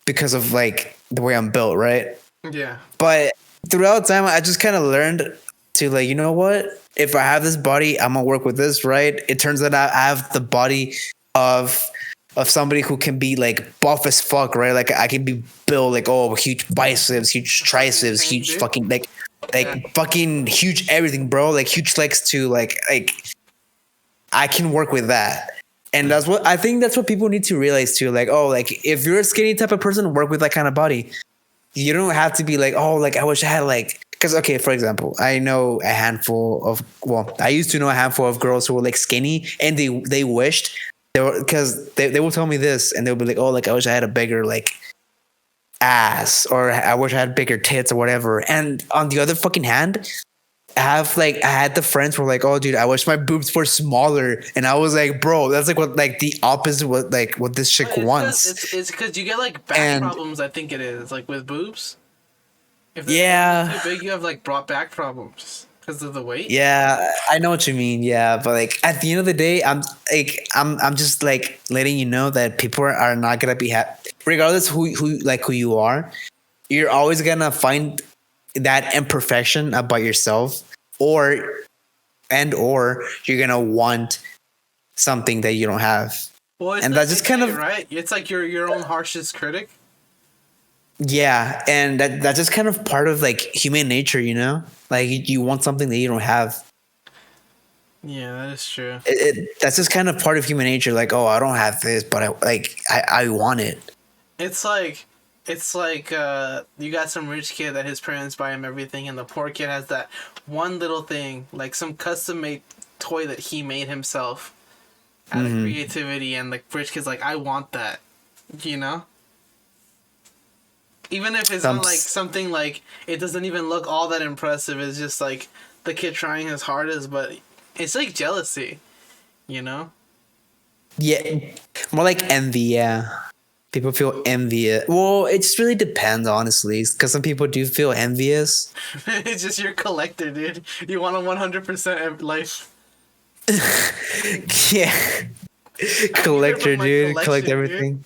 because of like the way I'm built, right? Yeah. But throughout time, I just kind of learned to like, you know what? If I have this body, I'm gonna work with this, right? It turns out I have the body of somebody who can be like buff as fuck, right? Like I can be built like huge biceps, huge triceps, huge fucking like fucking huge everything, bro. Like huge legs too. Like I can work with that. And that's what I think that's what people need to realize too. Like, like if you're a skinny type of person, work with that kind of body. You don't have to be like, like I wish I had like, because okay, for example, I know a handful of I used to know a handful of girls who were like skinny and they wished they were, because they will tell me this and they'll be like, like I wish I had a bigger like ass, or I wish I had bigger tits or whatever. And on the other fucking hand, I had the friends who were like, oh dude, I wish my boobs were smaller, and I was like, bro, that's like what like the opposite what this chick wants. It's because you get like back problems. I think it is like with boobs. If they're too big, you have like brought back problems because of the weight. Yeah, I know what you mean. Yeah, but like at the end of the day, I'm just like letting you know that people are not gonna be happy, regardless who you are. You're always gonna find that imperfection about yourself, or you're gonna want something that you don't have. Well, and that's just kind of right. It's like your own harshest critic. Yeah, and that's just kind of part of like human nature, you know. Like you want something that you don't have. Yeah, that is true. That's just kind of part of human nature. Like, I don't have this, but I want it. It's like you got some rich kid that his parents buy him everything, and the poor kid has that one little thing, like some custom made toy that he made himself out of creativity, and the rich kid's like, I want that, you know? Even if it's not like something like it doesn't even look all that impressive, it's just like the kid trying his hardest, but it's like jealousy, you know? Yeah, more like envy, yeah. People feel envious. Well, it just really depends, honestly, because some people do feel envious. It's just your collector, dude. You want a 100% life. Yeah. Collector, dude. Collect everything.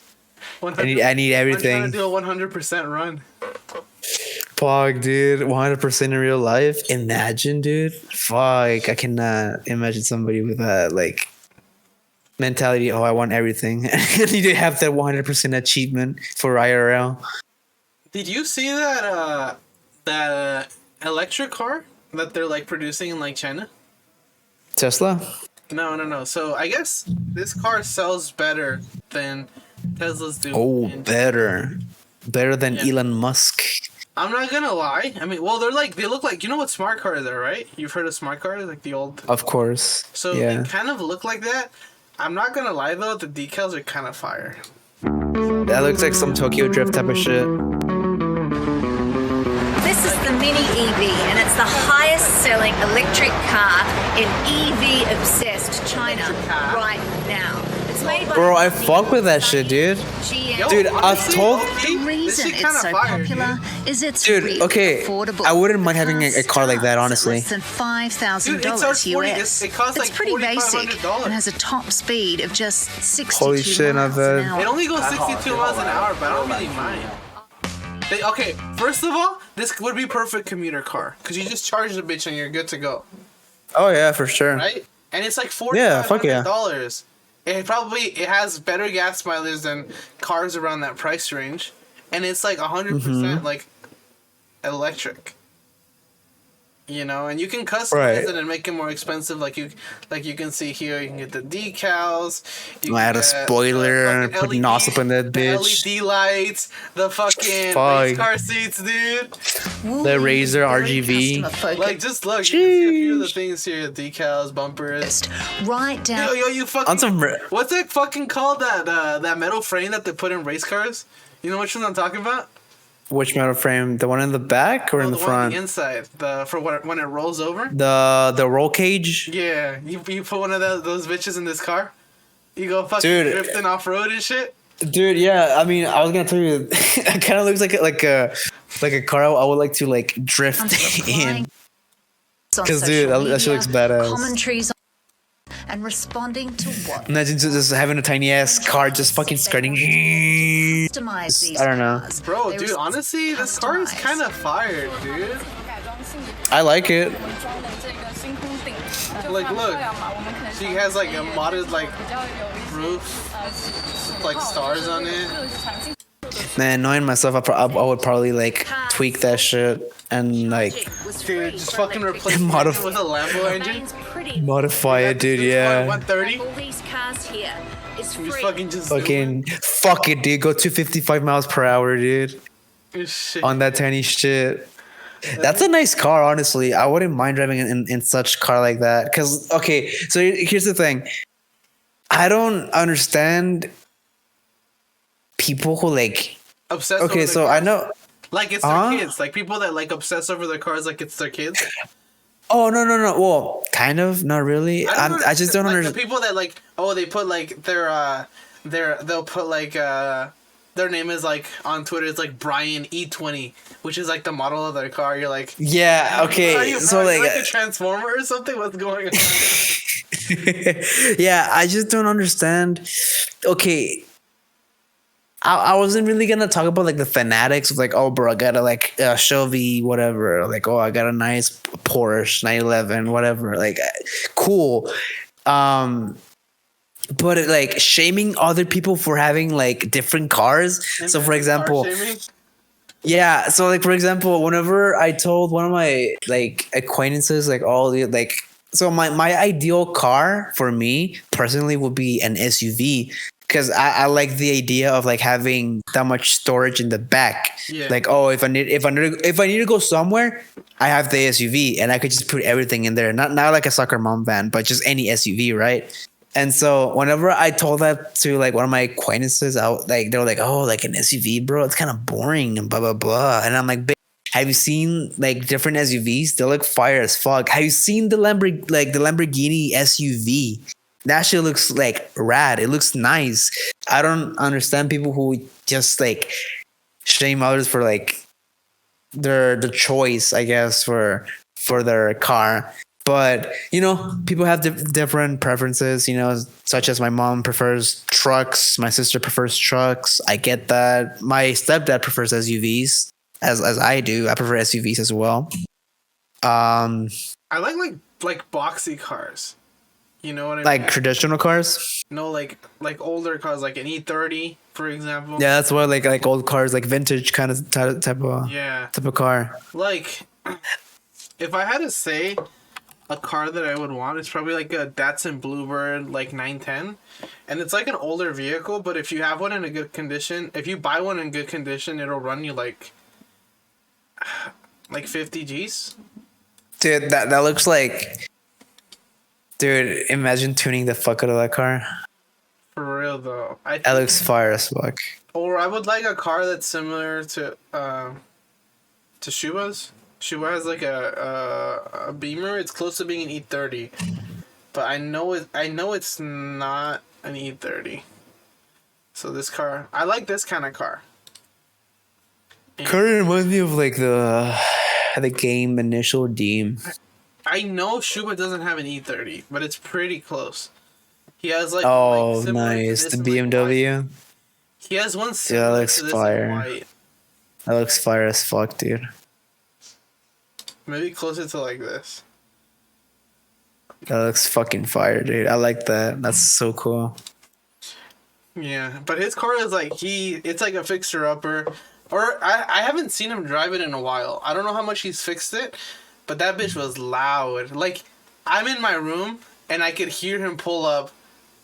I need everything. I'm trying to do a 100% run. Fuck, dude. 100% in real life. Imagine, dude. Fuck. I cannot imagine somebody with that, like, mentality. I want everything. I need to have that 100% achievement for IRL. Did you see that electric car that they're like producing in like China? Tesla? No. So I guess this car sells better than Tesla's do. Oh, better than Elon Musk. I'm not gonna lie. I mean, well, they look like, you know what smart cars are, right? You've heard of smart cars, like the old. Of course. So they kind of look like that. I'm not gonna lie though, the decals are kind of fire. That looks like some Tokyo Drift type of shit. This is the Mini EV, and it's the highest selling electric car in EV-obsessed China right now. It's made by Bro, I fuck with that shit, dude. Dude, I've told... The reason it's so popular is it's really affordable. I wouldn't mind having a car like that, honestly. Less than $5,000 US. It costs like pretty basic and has a top speed of just 62 Holy shit, not miles an bad. hour. It only goes 62 miles an hour, but I don't really mind. Okay, first of all, this would be perfect commuter car because you just charge the bitch and you're good to go, Oh yeah, for sure. right? And it's like Yeah, fuck yeah. $4,500. It has better gas mileage than cars around that price range, and it's like 100% like electric. You know, and you can customize it and make it more expensive. Like you can see here, you can get the decals. You I can had a get spoiler, the put NOS up in that the bitch. LED lights, the fucking Fuck. race car seats, dude. The Razer RGB. Like, just look. You can see a few of the things here: decals, bumpers. Right down. Yo, you fucking. On some What's it fucking called? That metal frame that they put in race cars. You know which one I'm talking about? Which metal frame? The one in the back or in the one on front? the inside. When it rolls over. The roll cage. Yeah, you put one of those bitches in this car. You go fucking drifting off road and shit. Dude, yeah. I mean, I was gonna tell you, it kind of looks like a car I would like to like drift in. Because dude, that shit looks badass. Commentaries and responding to what? Imagine just having a tiny ass car just fucking skirting. Customize these I don't know. cars. Bro, They dude, honestly, this car is kind of fire, dude. I like it. Like, look, she has like a modded like roof, with, like stars on it. Man, knowing myself, I would probably like tweak that shit and like Dude, just fucking replace it with a Lambo engine. modify it, dude. Yeah. 130. All these cars here is free. Fucking fuck it, dude. Go 255 miles per hour, dude. Shit. On that tiny shit. That's a nice car, honestly. I wouldn't mind driving in such car like that. Cause okay, so here's the thing. I don't understand people who like Obsessed. Okay, so I know. Like it's their kids. Like people that like obsess over their cars like it's their kids. Oh no. Well, kind of, not really. I just don't like understand. the people that like they put like they'll put like their name is like on Twitter it's like Brian E20, which is like the model of their car. You're like, Yeah, okay. So like a transformer or something. What's going on? yeah, I just don't understand. Okay. I wasn't really gonna talk about like the fanatics of like, oh bro, I got a like Shelby whatever, like oh I got a nice Porsche 911 whatever, like cool. But like shaming other people for having like different cars. So for example, yeah. So like for example, whenever I told one of my like acquaintances like all the like, so my ideal car for me personally would be an SUV. Because I like the idea of like having that much storage in the back. Yeah. Like, oh, if I need to go somewhere, I have the SUV and I could just put everything in there. Not like a soccer mom van, but just any SUV, right? And so whenever I told that to like one of my acquaintances, they were like, oh, like an SUV, bro, it's kind of boring and blah blah blah. And I'm like, have you seen like different SUVs? They look fire as fuck. Have you seen the Lamborghini SUV? That shit looks like rad. It looks nice. I don't understand people who just like shame others for like the choice, I guess, for their car. But you know, people have different preferences. You know, such as my mom prefers trucks, my sister prefers trucks. I get that. My stepdad prefers SUVs, as I do. I prefer SUVs as well. I like boxy cars. You know what I mean? Like traditional cars? No, like older cars, like an E30, for example. Yeah, that's what like old cars, like vintage kind of type of car. Like, if I had to say a car that I would want, it's probably like a Datsun Bluebird, like 910, and it's like an older vehicle. But if you have one in a good condition, if you buy one in good condition, it'll run you like 50 G's. Dude, that looks like. Dude, imagine tuning the fuck out of that car. For real though, that looks fire as fuck. Or I would like a car that's similar to Shuba's. Shuba has like a Beamer. It's close to being an E30, but I know it's not an E30. So this car, I like this kind of car. Car reminds me of like the game Initial D. I know Shuba doesn't have an E30, but it's pretty close. He has like nice, the BMW. He has one similar that looks to this fire. in white. That looks fire as fuck, dude. Maybe closer to like this. That looks fucking fire, dude. I like that. That's so cool. Yeah, but his car is like it's like a fixer upper. Or I haven't seen him drive it in a while. I don't know how much he's fixed it, but that bitch was loud. Like, I'm in my room and I could hear him pull up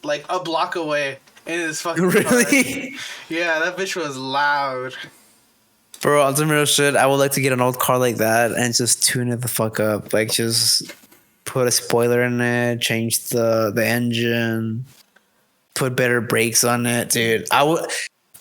like a block away in his fucking Really? car. Yeah, that bitch was loud. Bro, on some real shit, I would like to get an old car like that and just tune it the fuck up. Like, just put a spoiler in it, change the engine, put better brakes on it, dude. I would.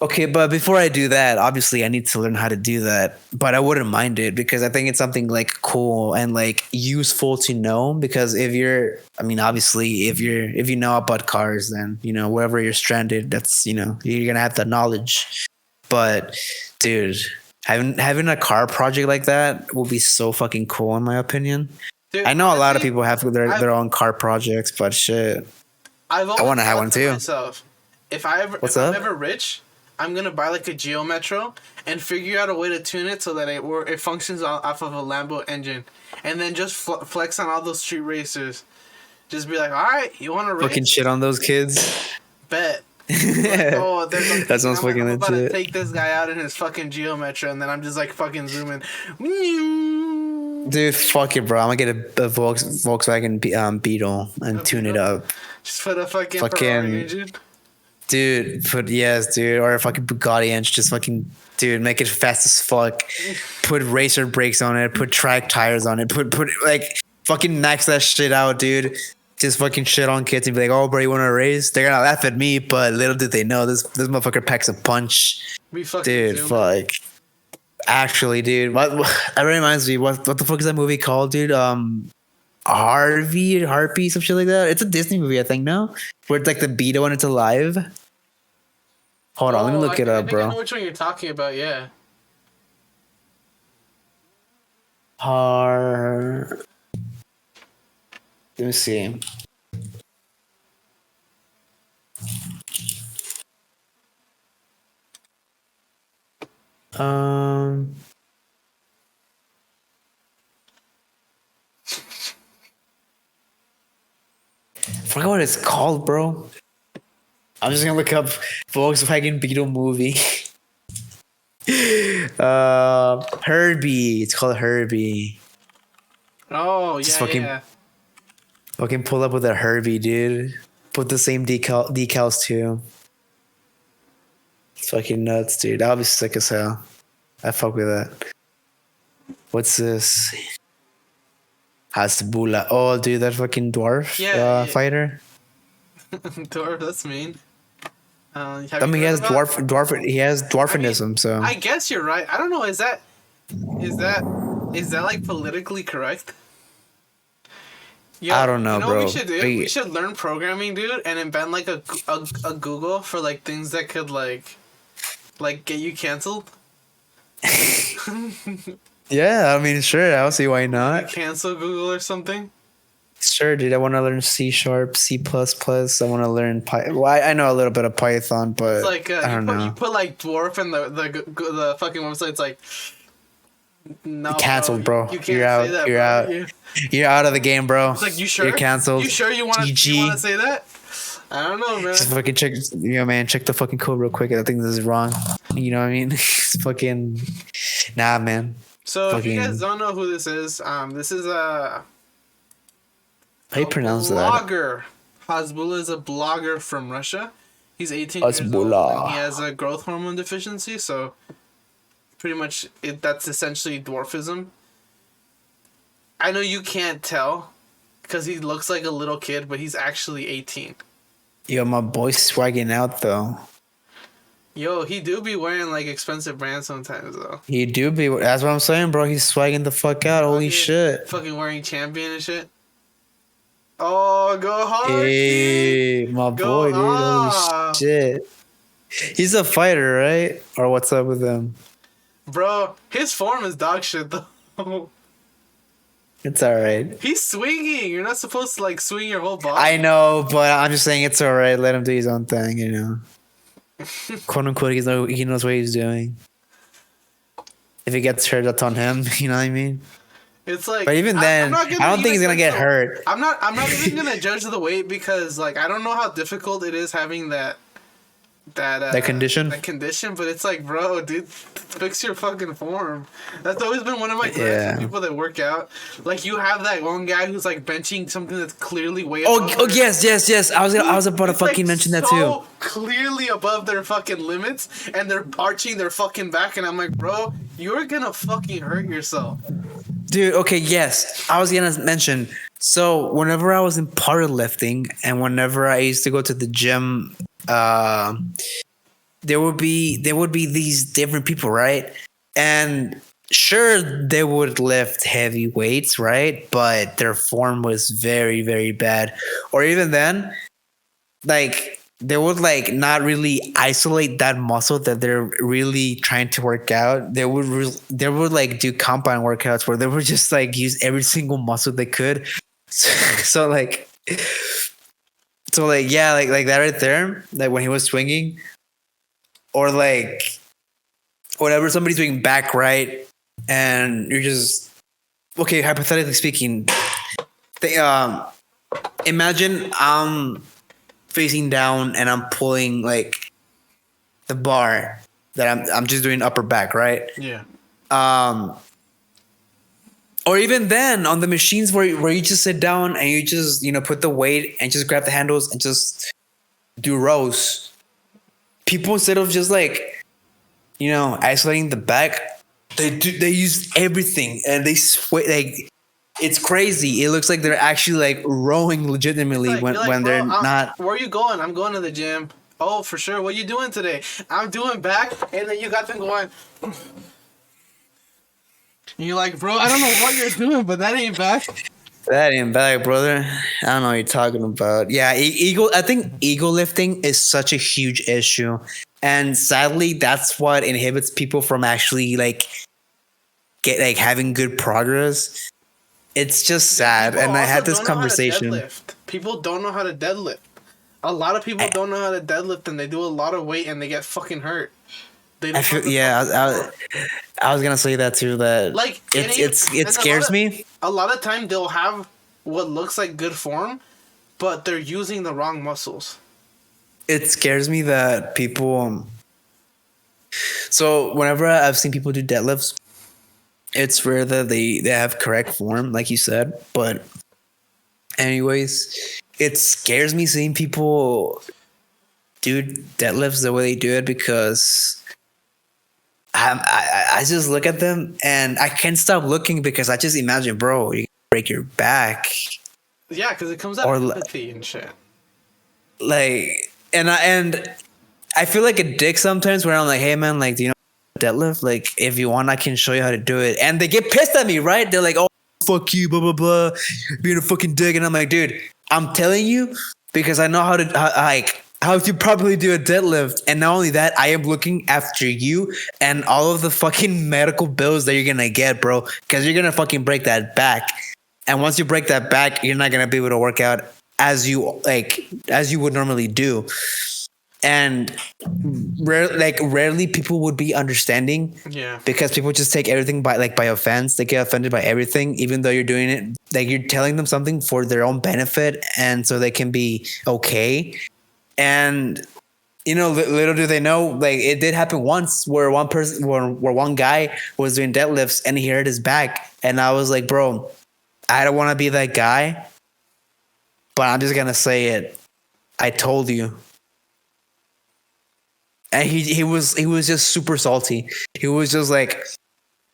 Okay, but before I do that, obviously I need to learn how to do that. But I wouldn't mind it because I think it's something like cool and like useful to know. Because obviously if you know about cars, then wherever you're stranded, that's you're gonna have the knowledge. But dude, having a car project like that will be so fucking cool in my opinion. Dude, I know a lot of people have their own car projects, but shit, I want to have one too. Myself, if I'm ever rich, I'm gonna buy like a Geo Metro and figure out a way to tune it so that it functions off of a Lambo engine, and then just flex on all those street racers. Just be like, all right, you want to race? Fucking shit on those kids. Bet. Like, oh, that sounds fucking legit. I'm about to take this guy out in his fucking Geo Metro, and then I'm just like fucking zooming. Dude, fuck it, bro. I'm gonna get a Volkswagen Beetle and tune it up. Just put a fucking Ferrari engine. Dude, or a fucking Bugatti engine. Just fucking, dude, make it fast as fuck. Put racer brakes on it. Put track tires on it. Put like fucking max that shit out, dude. Just fucking shit on kids and be like, "Oh, bro, you want to race?" They're gonna laugh at me, but little did they know this motherfucker packs a punch. Dude, fuck. Actually, dude, what that reminds me. What the fuck is that movie called, dude? Harpy, some shit like that. It's a Disney movie, I think. No, where it's like the Beetle when it's alive. Hold on, let me look it up, bro. I know which one you're talking about. Yeah. Let me see. I forgot what it's called, bro. I'm just gonna look up Volkswagen Beetle movie. Herbie. It's called Herbie. Oh, just yeah. Fucking pull up with a Herbie, dude. Put the same decals too. It's fucking nuts, dude. That'll be sick as hell. I fuck with that. What's this? Hasbula. Oh, dude, that fucking dwarf fighter. Dwarf, that's mean. He has dwarf. He has dwarfinism. So I guess you're right. I don't know. Is that like politically correct? I don't know, bro. What we should do? We should learn programming, dude, and invent like a Google for like things that could like get you canceled. Yeah, I mean, sure. I don't see why not. Cancel Google or something. Sure, dude. I want to learn C#, C++. I want to learn Python. Well, I know a little bit of Python, but it's like, I don't know. You put like dwarf in the fucking website's like. No, canceled, bro. You can't You're out. Say that, you're bro. out. You're out of the game, bro. It's like, you sure? You're canceled. You sure you want to say that? I don't know, man. Just fucking check. Man, check the fucking code real quick. I think this is wrong. You know what I mean? It's fucking. Nah, man. So if you guys don't know who this is a. How you pronounce that? Blogger. Hasbula is a blogger from Russia. He's 18 years old and he has a growth hormone deficiency, so pretty much that's essentially dwarfism. I know you can't tell because he looks like a little kid, but he's actually 18. Yo, my boy's swagging out though. Yo, he do be wearing like expensive brands sometimes though. He do be. That's what I'm saying, bro. He's swagging the fuck out. Holy shit. Fucking wearing Champion and shit. Oh, go hard. Hey, my boy, dude. Holy shit. He's a fighter, right? Or what's up with him? Bro, his form is dog shit though. It's alright. He's swinging. You're not supposed to like swing your whole body. I know, but I'm just saying it's alright. Let him do his own thing, you know. Quote unquote, he knows what he's doing. If he gets hurt, that's on him. You know what I mean? It's like, But even then, not I don't think he's gonna even get judge hurt. I'm not even gonna judge the weight because like I don't know how difficult it is having that condition? That condition, but it's like, bro, dude, fix your fucking form. That's always been one of my gripes with people that work out. Like you have that one guy who's like benching something that's clearly way above Yes. I was about to it's, fucking like, mention that so too. clearly above their fucking limits, and they're arching their fucking back, and I'm like, bro, you're gonna fucking hurt yourself. Dude, okay, yes. I was gonna mention. So whenever I was in powerlifting and whenever I used to go to the gym, there would be these different people, right? And sure, they would lift heavy weights, right? But their form was very, very bad. Or even then, like they would like not really isolate that muscle that they're really trying to work out. They would like do compound workouts where they would just like use every single muscle they could. So like yeah, like that right there, like when he was swinging, or like whenever somebody's doing back right, and you're just okay. Hypothetically speaking, imagine I'm facing down and I'm pulling like the bar that I'm just doing upper back, right? Yeah. Or even then on the machines where you just sit down and you just, put the weight and just grab the handles and just do rows. People, instead of just like, isolating the back, they use everything and they sweat. Like it's crazy. It looks like they're actually like rowing legitimately when they're not. Where are you going? I'm going to the gym. Oh, for sure. What are you doing today? I'm doing back, and then you got them going. And you're like, bro, I don't know what you're doing, but that ain't back. That ain't back, brother. I don't know what you're talking about. Yeah, I think ego lifting is such a huge issue. And sadly, that's what inhibits people from actually having good progress. It's just sad. And I had this conversation. People don't know how to deadlift. A lot of people don't know how to deadlift, and they do a lot of weight and they get fucking hurt. I was gonna say that too. That like it scares me. A lot of time they'll have what looks like good form, but they're using the wrong muscles. It scares me that people. So whenever I've seen people do deadlifts, it's rare that they have correct form, like you said. But anyways, it scares me seeing people do deadlifts the way they do it because. I just look at them and I can't stop looking because I just imagine, bro, you break your back. Yeah, because it comes out of empathy and shit. Like, and I feel like a dick sometimes where I'm like, hey man, like, do you know deadlift? Like, if you want, I can show you how to do it. And they get pissed at me, right? They're like, oh, fuck you, blah blah blah, being a fucking dick. And I'm like, dude, I'm telling you because I know how to properly do a deadlift. And not only that, I am looking after you and all of the fucking medical bills that you're going to get, bro. Because you're going to fucking break that back. And once you break that back, you're not going to be able to work out as you would normally do. And rarely people would be understanding. Yeah. Because people just take everything by offense. They get offended by everything, even though you're doing it. Like you're telling them something for their own benefit. And so they can be okay. And little do they know, like it did happen once where one guy was doing deadlifts and he hurt his back, and I was like, bro, I don't want to be that guy, but I'm just gonna say it. I told you. And he was just super salty. He was just like,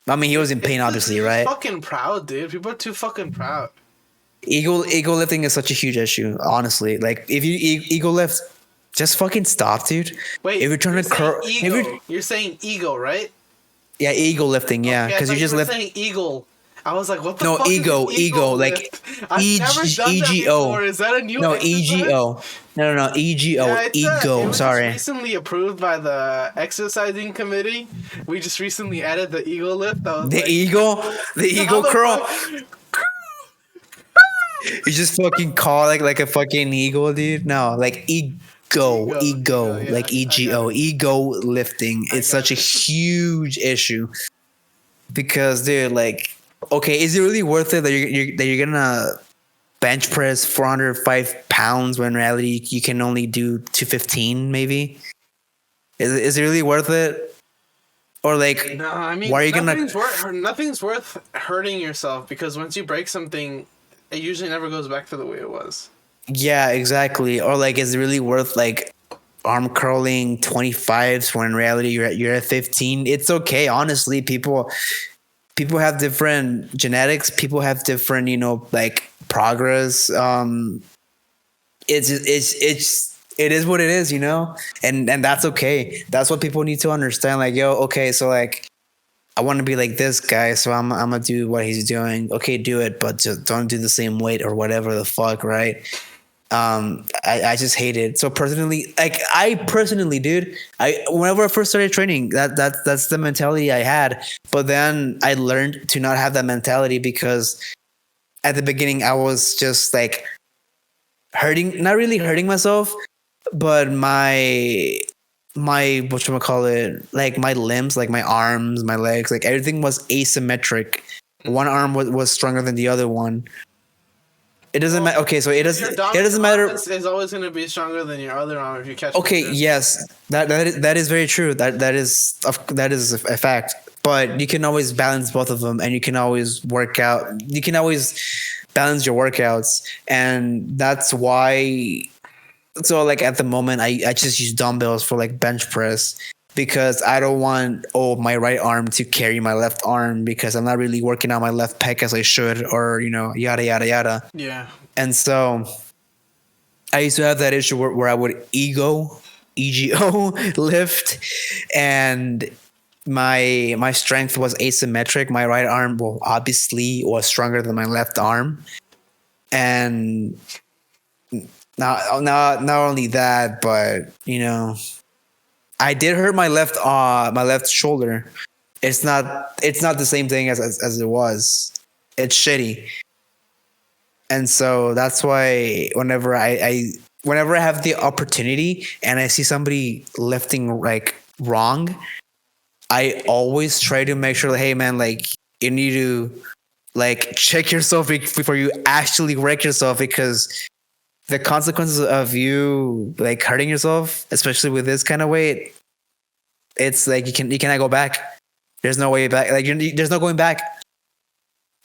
I mean, he was in pain, obviously, right? Fucking proud, dude. People are too fucking proud. Ego lifting is such a huge issue, honestly. Like if you ego lift, just fucking stop, dude. Wait, if you're trying to curl, you're saying ego, right? Yeah, ego lifting, yeah, because you just lift. Saying eagle. I was like, what the no, fuck ego, is ego like EGO. Is that a new? No, exercise? EGO. No, EGO. Yeah, ego. It was sorry. Recently approved by the exercising committee. We just recently added the ego lift. The ego curl. You just fucking call like a fucking eagle, dude. No, like ego, yeah, like EGO, ego lifting. It's such a huge issue. Because, dude, like, okay, is it really worth it that you're gonna bench press 405 pounds when in reality you can only do 215 maybe? Is it really worth it? Or like, No, I mean, why are you nothing's worth hurting yourself, because once you break something, it usually never goes back to the way it was. Yeah, exactly. Or like, is it really worth like arm curling 25s when in reality you're at 15? It's okay, honestly. People have different genetics. People have different, like progress. It is what it is, and that's okay. That's what people need to understand. Like, yo, okay, so like, I want to be like this guy, so I'm gonna do what he's doing. Okay, do it, but just don't do the same weight or whatever the fuck, right? I just hate it. So personally, dude, whenever I first started training, that's the mentality I had. But then I learned to not have that mentality, because at the beginning I was just like not really hurting myself, but my whatchamacallit, like my limbs, like my arms, my legs, like everything was asymmetric. One arm was stronger than the other one. It doesn't matter. Okay, so it doesn't matter. It's always going to be stronger than your other arm if you catch. Okay, yes, that is very true. That is a fact. But you can always balance both of them, and you can always work out. You can always balance your workouts, and that's why. So like at the moment, I just use dumbbells for like bench press, because I don't want my right arm to carry my left arm, because I'm not really working on my left pec as I should, or yada yada yada. Yeah. And so I used to have that issue where I would ego lift, and my strength was asymmetric. My right arm, well, obviously was stronger than my left arm, and not only that, but I did hurt my left shoulder. It's not the same thing as it was. It's shitty. And so that's why whenever I have the opportunity and I see somebody lifting like wrong, I always try to make sure, hey man, like you need to like check yourself before you actually wreck yourself, because the consequences of you like hurting yourself, especially with this kind of weight, it's like you cannot go back. There's no way back. Like there's no going back.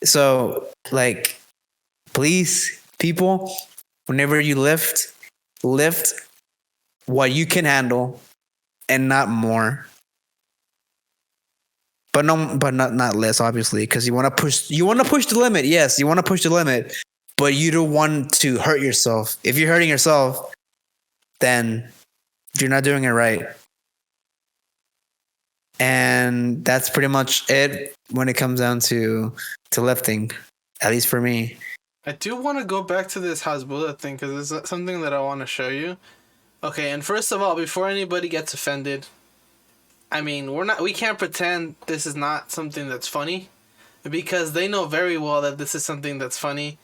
So like, please, people, whenever you lift what you can handle and not more. But not less, obviously, because you want to push the limit. Yes, you want to push the limit, but you don't want to hurt yourself. If you're hurting yourself, then you're not doing it right. And that's pretty much it when it comes down to lifting, at least for me. I do want to go back to this Hasbulla thing, because it's something that I want to show you. Okay, and first of all, before anybody gets offended, I mean, we can't pretend this is not something that's funny, because they know very well that this is something that's funny,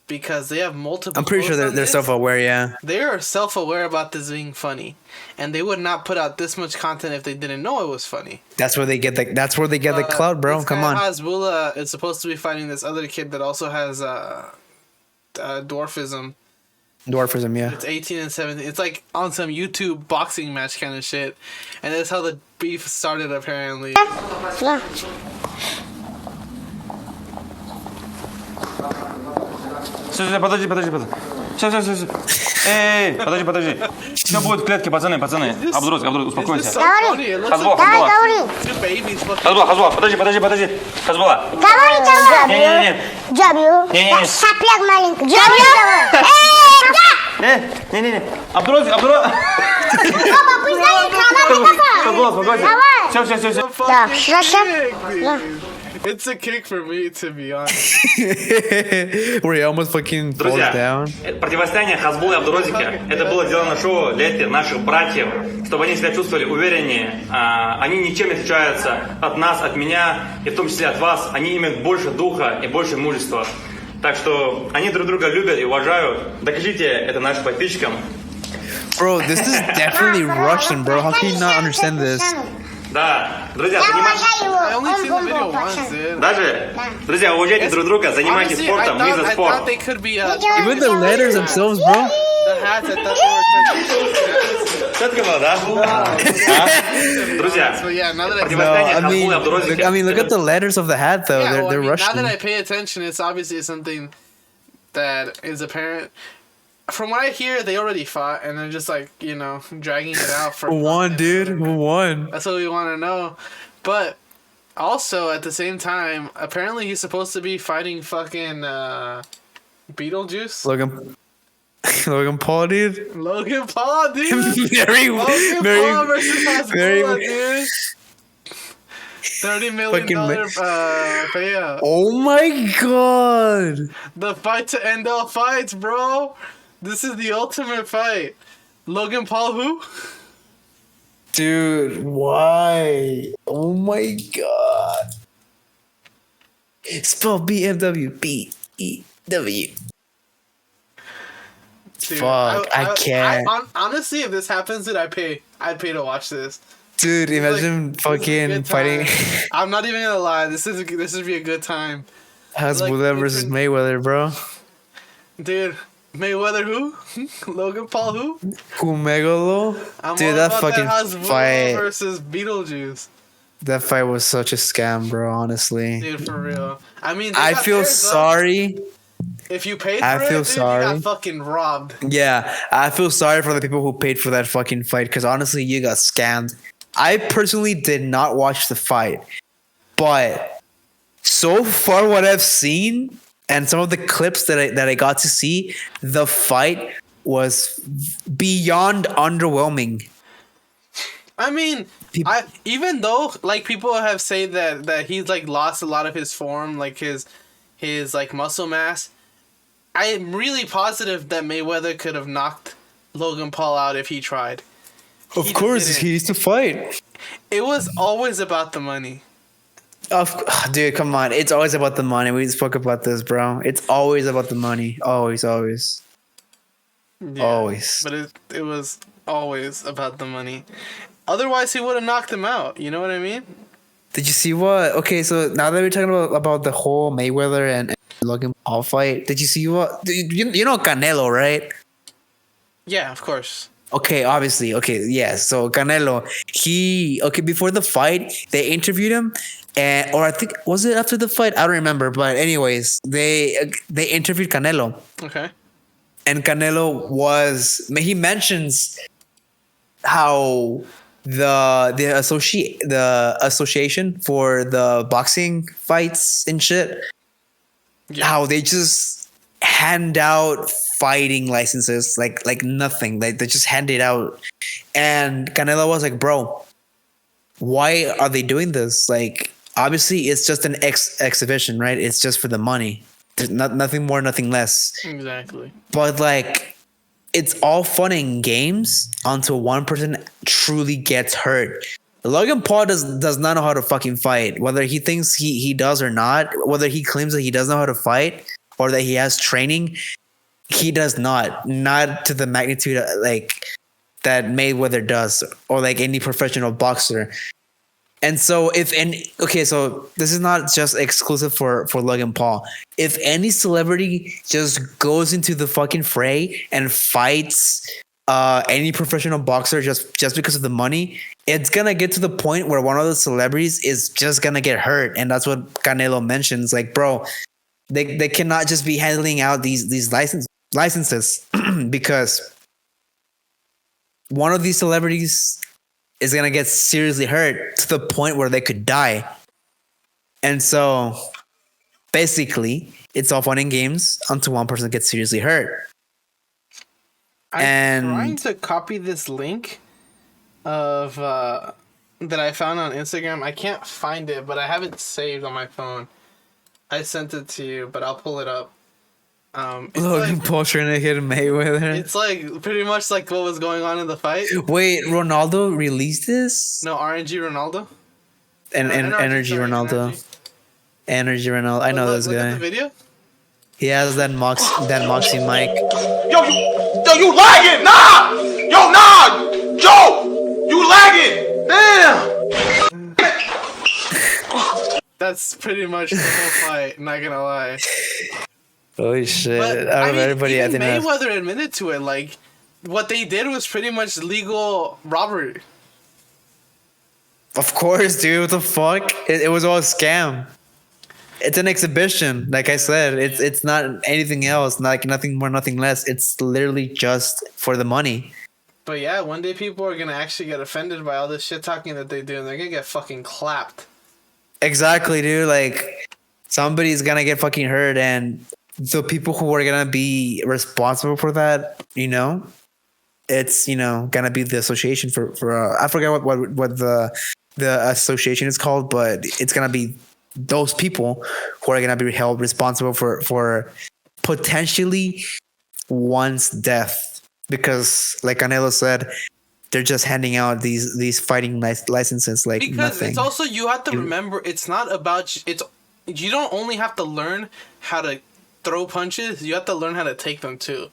because they have multiple. I'm pretty sure they're self-aware. Yeah, they are self-aware about this being funny, and they would not put out this much content if they didn't know it was funny. That's where they get the clout, bro. Come on. Hasbulla is supposed to be fighting this other kid that also has dwarfism. Dwarfism, yeah. It's 18 and 17. It's like on some YouTube boxing match kind of shit. And that's how the beef started, apparently. Подожди. Сейчас. Эй, подожди. Все будет в клетке, пацаны. Абдурос, успокойся. Хазбула. Подожди. Хазбула. Давай. Не. Джабью. Не. Шапляк маленький. Не. Абдурос. Папа, пусть дает Хазбула, успокойся. Давай. Все. Да, сейчас. It's a kick for me, to be honest. Where he almost fucking falls down. Противостояние Хазбулы и Абдурозики — это было сделано шоу для наших братьев, чтобы они себя чувствовали увереннее. Они ничем не отличаются от нас, от меня, и в том числе от вас. Они имеют больше духа и больше мужества. Так что они друг друга любят и уважают. Докажите это нашим подписчикам. Bro, this is definitely Russian, bro. How can you not understand this? Да. Друзья, Я занимайтесь... уважаю его. I only Он seen the video бомба, once, пацан. dude. Даже, друзья, уважайте друг друга, занимайтесь Honestly, спортом, мы за I спорт. thought they could be Even the letters themselves, bro. the hats. I thought they were Что ты говорил, да? А? Друзья, So yeah, now that I No, противостояние I Хазбулы mean, Абдурозики. I mean, look at the letters of the hat, though. yeah, they're well, they're I mean, Russian. now that I pay attention, it's obviously something that is apparent. From what I hear, they already fought, and they're just like dragging it out for Who won, dude? Who won? That's what we want to know. But also at the same time, apparently he's supposed to be fighting fucking Beetlejuice. Logan, Logan Paul, dude. Logan Paul, dude. very, Logan Paul versus very- Hasbulla, dude. $30 million Fucking payout. Oh my god. The fight to end all fights, bro. This is the ultimate fight. Logan Paul, who? Dude, why? Oh my god. Spell BMW. B-E-W. Dude, Fuck, I can't. Honestly, if this happens, dude, I'd pay to watch this. Dude, imagine This is a fucking good fighting time. I'm not even gonna lie. This would be a good time, Hasbulla versus Mayweather, bro. dude. Mayweather, who? Logan Paul, who? Kumegolo? I'm Dude, all that about fucking Hasbulla fight. versus Beetlejuice, That fight was such a scam, bro, honestly. dude. For real. I mean, they I got feel theirs up. sorry. If you paid for I feel it, dude, sorry. you got fucking robbed. Yeah, I feel sorry for the people who paid for that fucking fight because honestly, you got scammed. I personally did not watch the fight, but so far, what I've seen and some of the clips that I got to see, the fight was beyond underwhelming. I mean, even though like people have said that he's like lost a lot of his form, like his like muscle mass, I am really positive that Mayweather could have knocked Logan Paul out if he tried. Of He course, didn't. he used to fight. It was always about the money. Dude, come on! It's always about the money. We spoke about this, bro. It's always about the money. Always, always. Yeah, Always. But it was always about the money. Otherwise, he would have knocked him out. You know what I mean? Did you see what? Okay, so now that we're talking about the whole Mayweather and Logan Paul fight, did you see what? You know Canelo, right? Yeah, of course. Okay, obviously. Okay, yeah. So Canelo, before the fight, they interviewed him, or I think was it after the fight? I don't remember. But anyways, they interviewed Canelo, Okay. and Canelo he mentions how the association for the boxing fights and shit, Yeah. how they just hand out fighting licenses like nothing. Like they just hand it out. And Canelo was like, bro, why are they doing this? Like, obviously it's just an exhibition, right? It's just for the money. There's nothing more, nothing less. Exactly. But like, it's all fun and games until one person truly gets hurt. Logan Paul does not know how to fucking fight. Whether he thinks he does or not, whether he claims that he doesn't know how to fight or that he has training, he does not. Not to the magnitude like that Mayweather does or like any professional boxer. And so so this is not just exclusive for Logan Paul. If any celebrity just goes into the fucking fray and fights any professional boxer just because of the money, it's gonna get to the point where one of the celebrities is just gonna get hurt. And that's what Canelo mentions. Like, bro, they cannot just be handling out these licenses because one of these celebrities is gonna get seriously hurt to the point where they could die. And so basically it's all fun and games until one person gets seriously hurt. I'm trying to copy this link of that I found on Instagram. I can't find it, but I have it saved on my phone. I sent it to you, but I'll pull it up. It's Logan Paul trying to hit Mayweather. It's like pretty much like what was going on in the fight. Wait, Ronaldo released this? No, RNG Ronaldo. And Energy sorry, Ronaldo. Energy Ronaldo. I know this Look at the guy. video. He has that Moxie mic. Yo, you lagging? Nah! Yo, nah! Joe! You lagging! Damn! That's pretty much the whole fight. Not gonna lie. Holy shit! But Out I of mean, everybody, I even think that's Mayweather admitted to it. Like, what they did was pretty much legal robbery. of course, dude. What the fuck? It was all a scam. It's an exhibition, like I said. It's not anything else. Like nothing more, nothing less. It's literally just for the money. But yeah, one day people are gonna actually get offended by all this shit talking that they do, and they're gonna get fucking clapped. Exactly, dude. Like somebody's gonna get fucking hurt, and the people who are gonna be responsible for that, it's gonna be the association for I forget what the association is called, but it's gonna be those people who are gonna be held responsible for potentially one's death, because like Canelo said, they're just handing out these fighting licenses like Because nothing. it's also, you have to remember, it's not about you don't only have to learn how to throw punches, you have to learn how to take them too.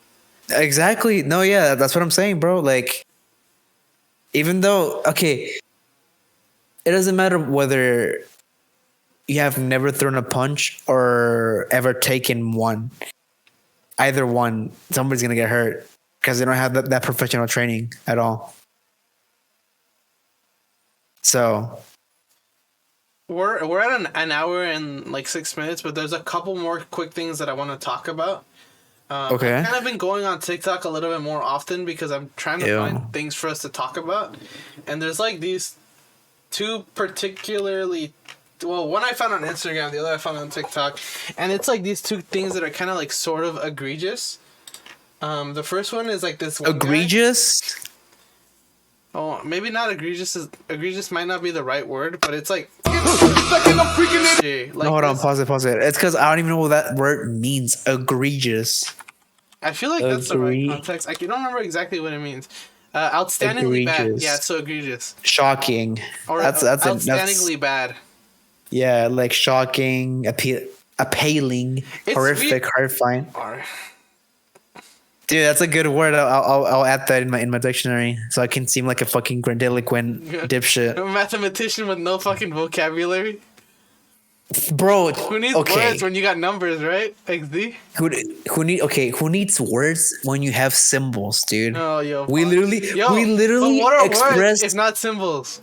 Exactly. No, yeah, that's what I'm saying, bro. Like, even though, okay, it doesn't matter whether you have never thrown a punch or ever taken one. Either one, somebody's gonna get hurt because they don't have that professional training at all. So We're at an hour and like 6 minutes, but there's a couple more quick things that I want to talk about. okay, I've kind of been going on TikTok a little bit more often because I'm trying to Ew. find things for us to talk about. And there's like these two particularly, well, one I found on Instagram, the other I found on TikTok. And it's like these two things that are kind of like sort of egregious. The first one is like this one egregious. guy. Oh, maybe not egregious. Egregious might not be the right word, but it's like. Like No, hold on, this. pause it. It's because I don't even know what that word means. Egregious. I feel like that's the right Agree- context. I don't remember exactly what it means. Outstandingly bad. Egregious. Yeah, it's so egregious. Shocking. Or That's outstandingly bad. yeah, like shocking, appalling, It's horrific, weird. horrifying. Or Dude, that's a good word. I'll add that in my dictionary so I can seem like a fucking grandiloquent dipshit, a mathematician with no fucking vocabulary. bro. Who needs Okay, words when you got numbers, right? XD. who needs words when you have symbols, dude? Oh, yo. we fuck. literally Yo, we but literally what are express words if not symbols?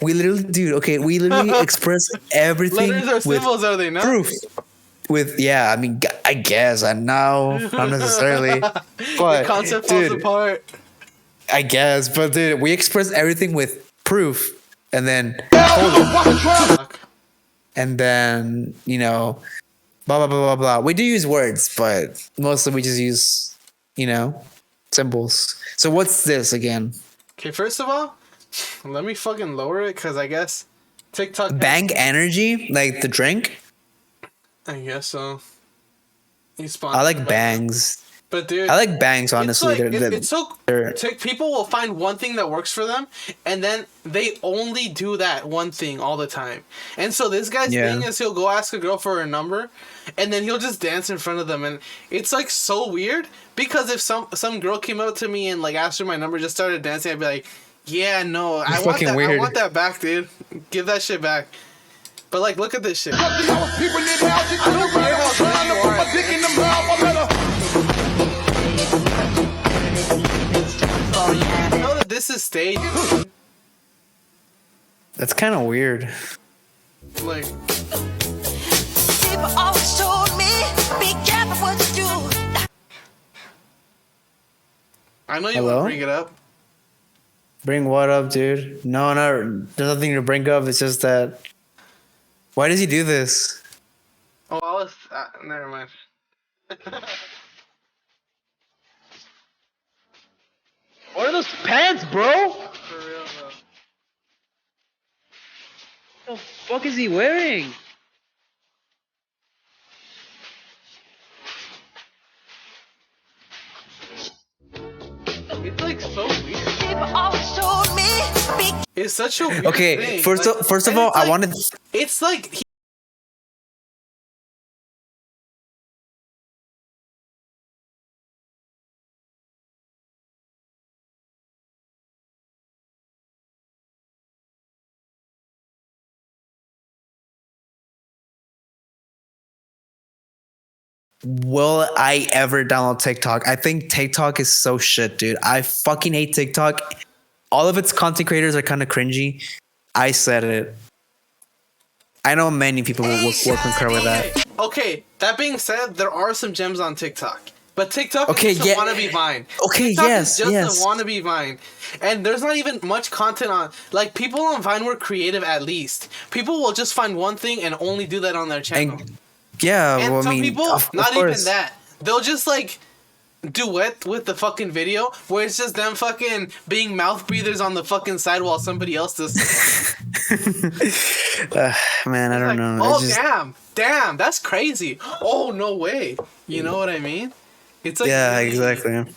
we literally dude. Okay, we literally express everything Letters are with symbols, are they not? proof. With I mean, I guess I know, not necessarily, The but concept falls dude, apart. I guess, but dude, we express everything with proof, and then Fuck. and then blah blah blah blah blah. We do use words, but mostly we just use symbols. So what's this again? Okay, first of all, let me fucking lower it because I guess TikTok. Bang Energy, like the drink. I guess so. He's I like sponsored by them. bangs. But dude, I like bangs. Honestly, it's like, it's so people will find one thing that works for them, and then they only do that one thing all the time. And so this guy's thing is he'll go ask a girl for her number, and then he'll just dance in front of them, and it's like so weird because if some girl came up to me and like asked for my number, just started dancing, I'd be like, yeah, no, I want fucking that. weird. I want that back, dude. Give that shit back. But like, look at this shit. I don't care how good you are. You know that this is staged. That's kind of weird. Like, People always told me, be careful what you do. I know you Hello? want to bring it up. Bring what up, dude? No, there's nothing to bring up. It's just that. Why does he do this? Oh, I was. Never mind. What are those pants, bro? For real though. What the fuck is he wearing? It's like so weird. People always told me, be It's such a weird Okay, thing. first Like, of and all, it's I like- wanted. It's like will I ever download TikTok? I think TikTok is so shit, dude. I fucking hate TikTok. All of its content creators are kind of cringy. I said it. I know many people will concur with that. Okay, that being said, there are some gems on TikTok. But TikTok Okay, is just yeah. a wannabe Vine. Okay, TikTok yes, is just yes. a wannabe Vine. And there's not even much content on... Like, people on Vine were creative at least. People will just find one thing and only do that on their channel. And yeah, And well, some I mean, people, of not even course. that. They'll just, like, duet with the fucking video where it's just them fucking being mouth breathers on the fucking side while somebody else does Man, I don't like, know. oh, It's just- damn, that's crazy. Oh, no way. You know what I mean? It's like yeah, really- exactly.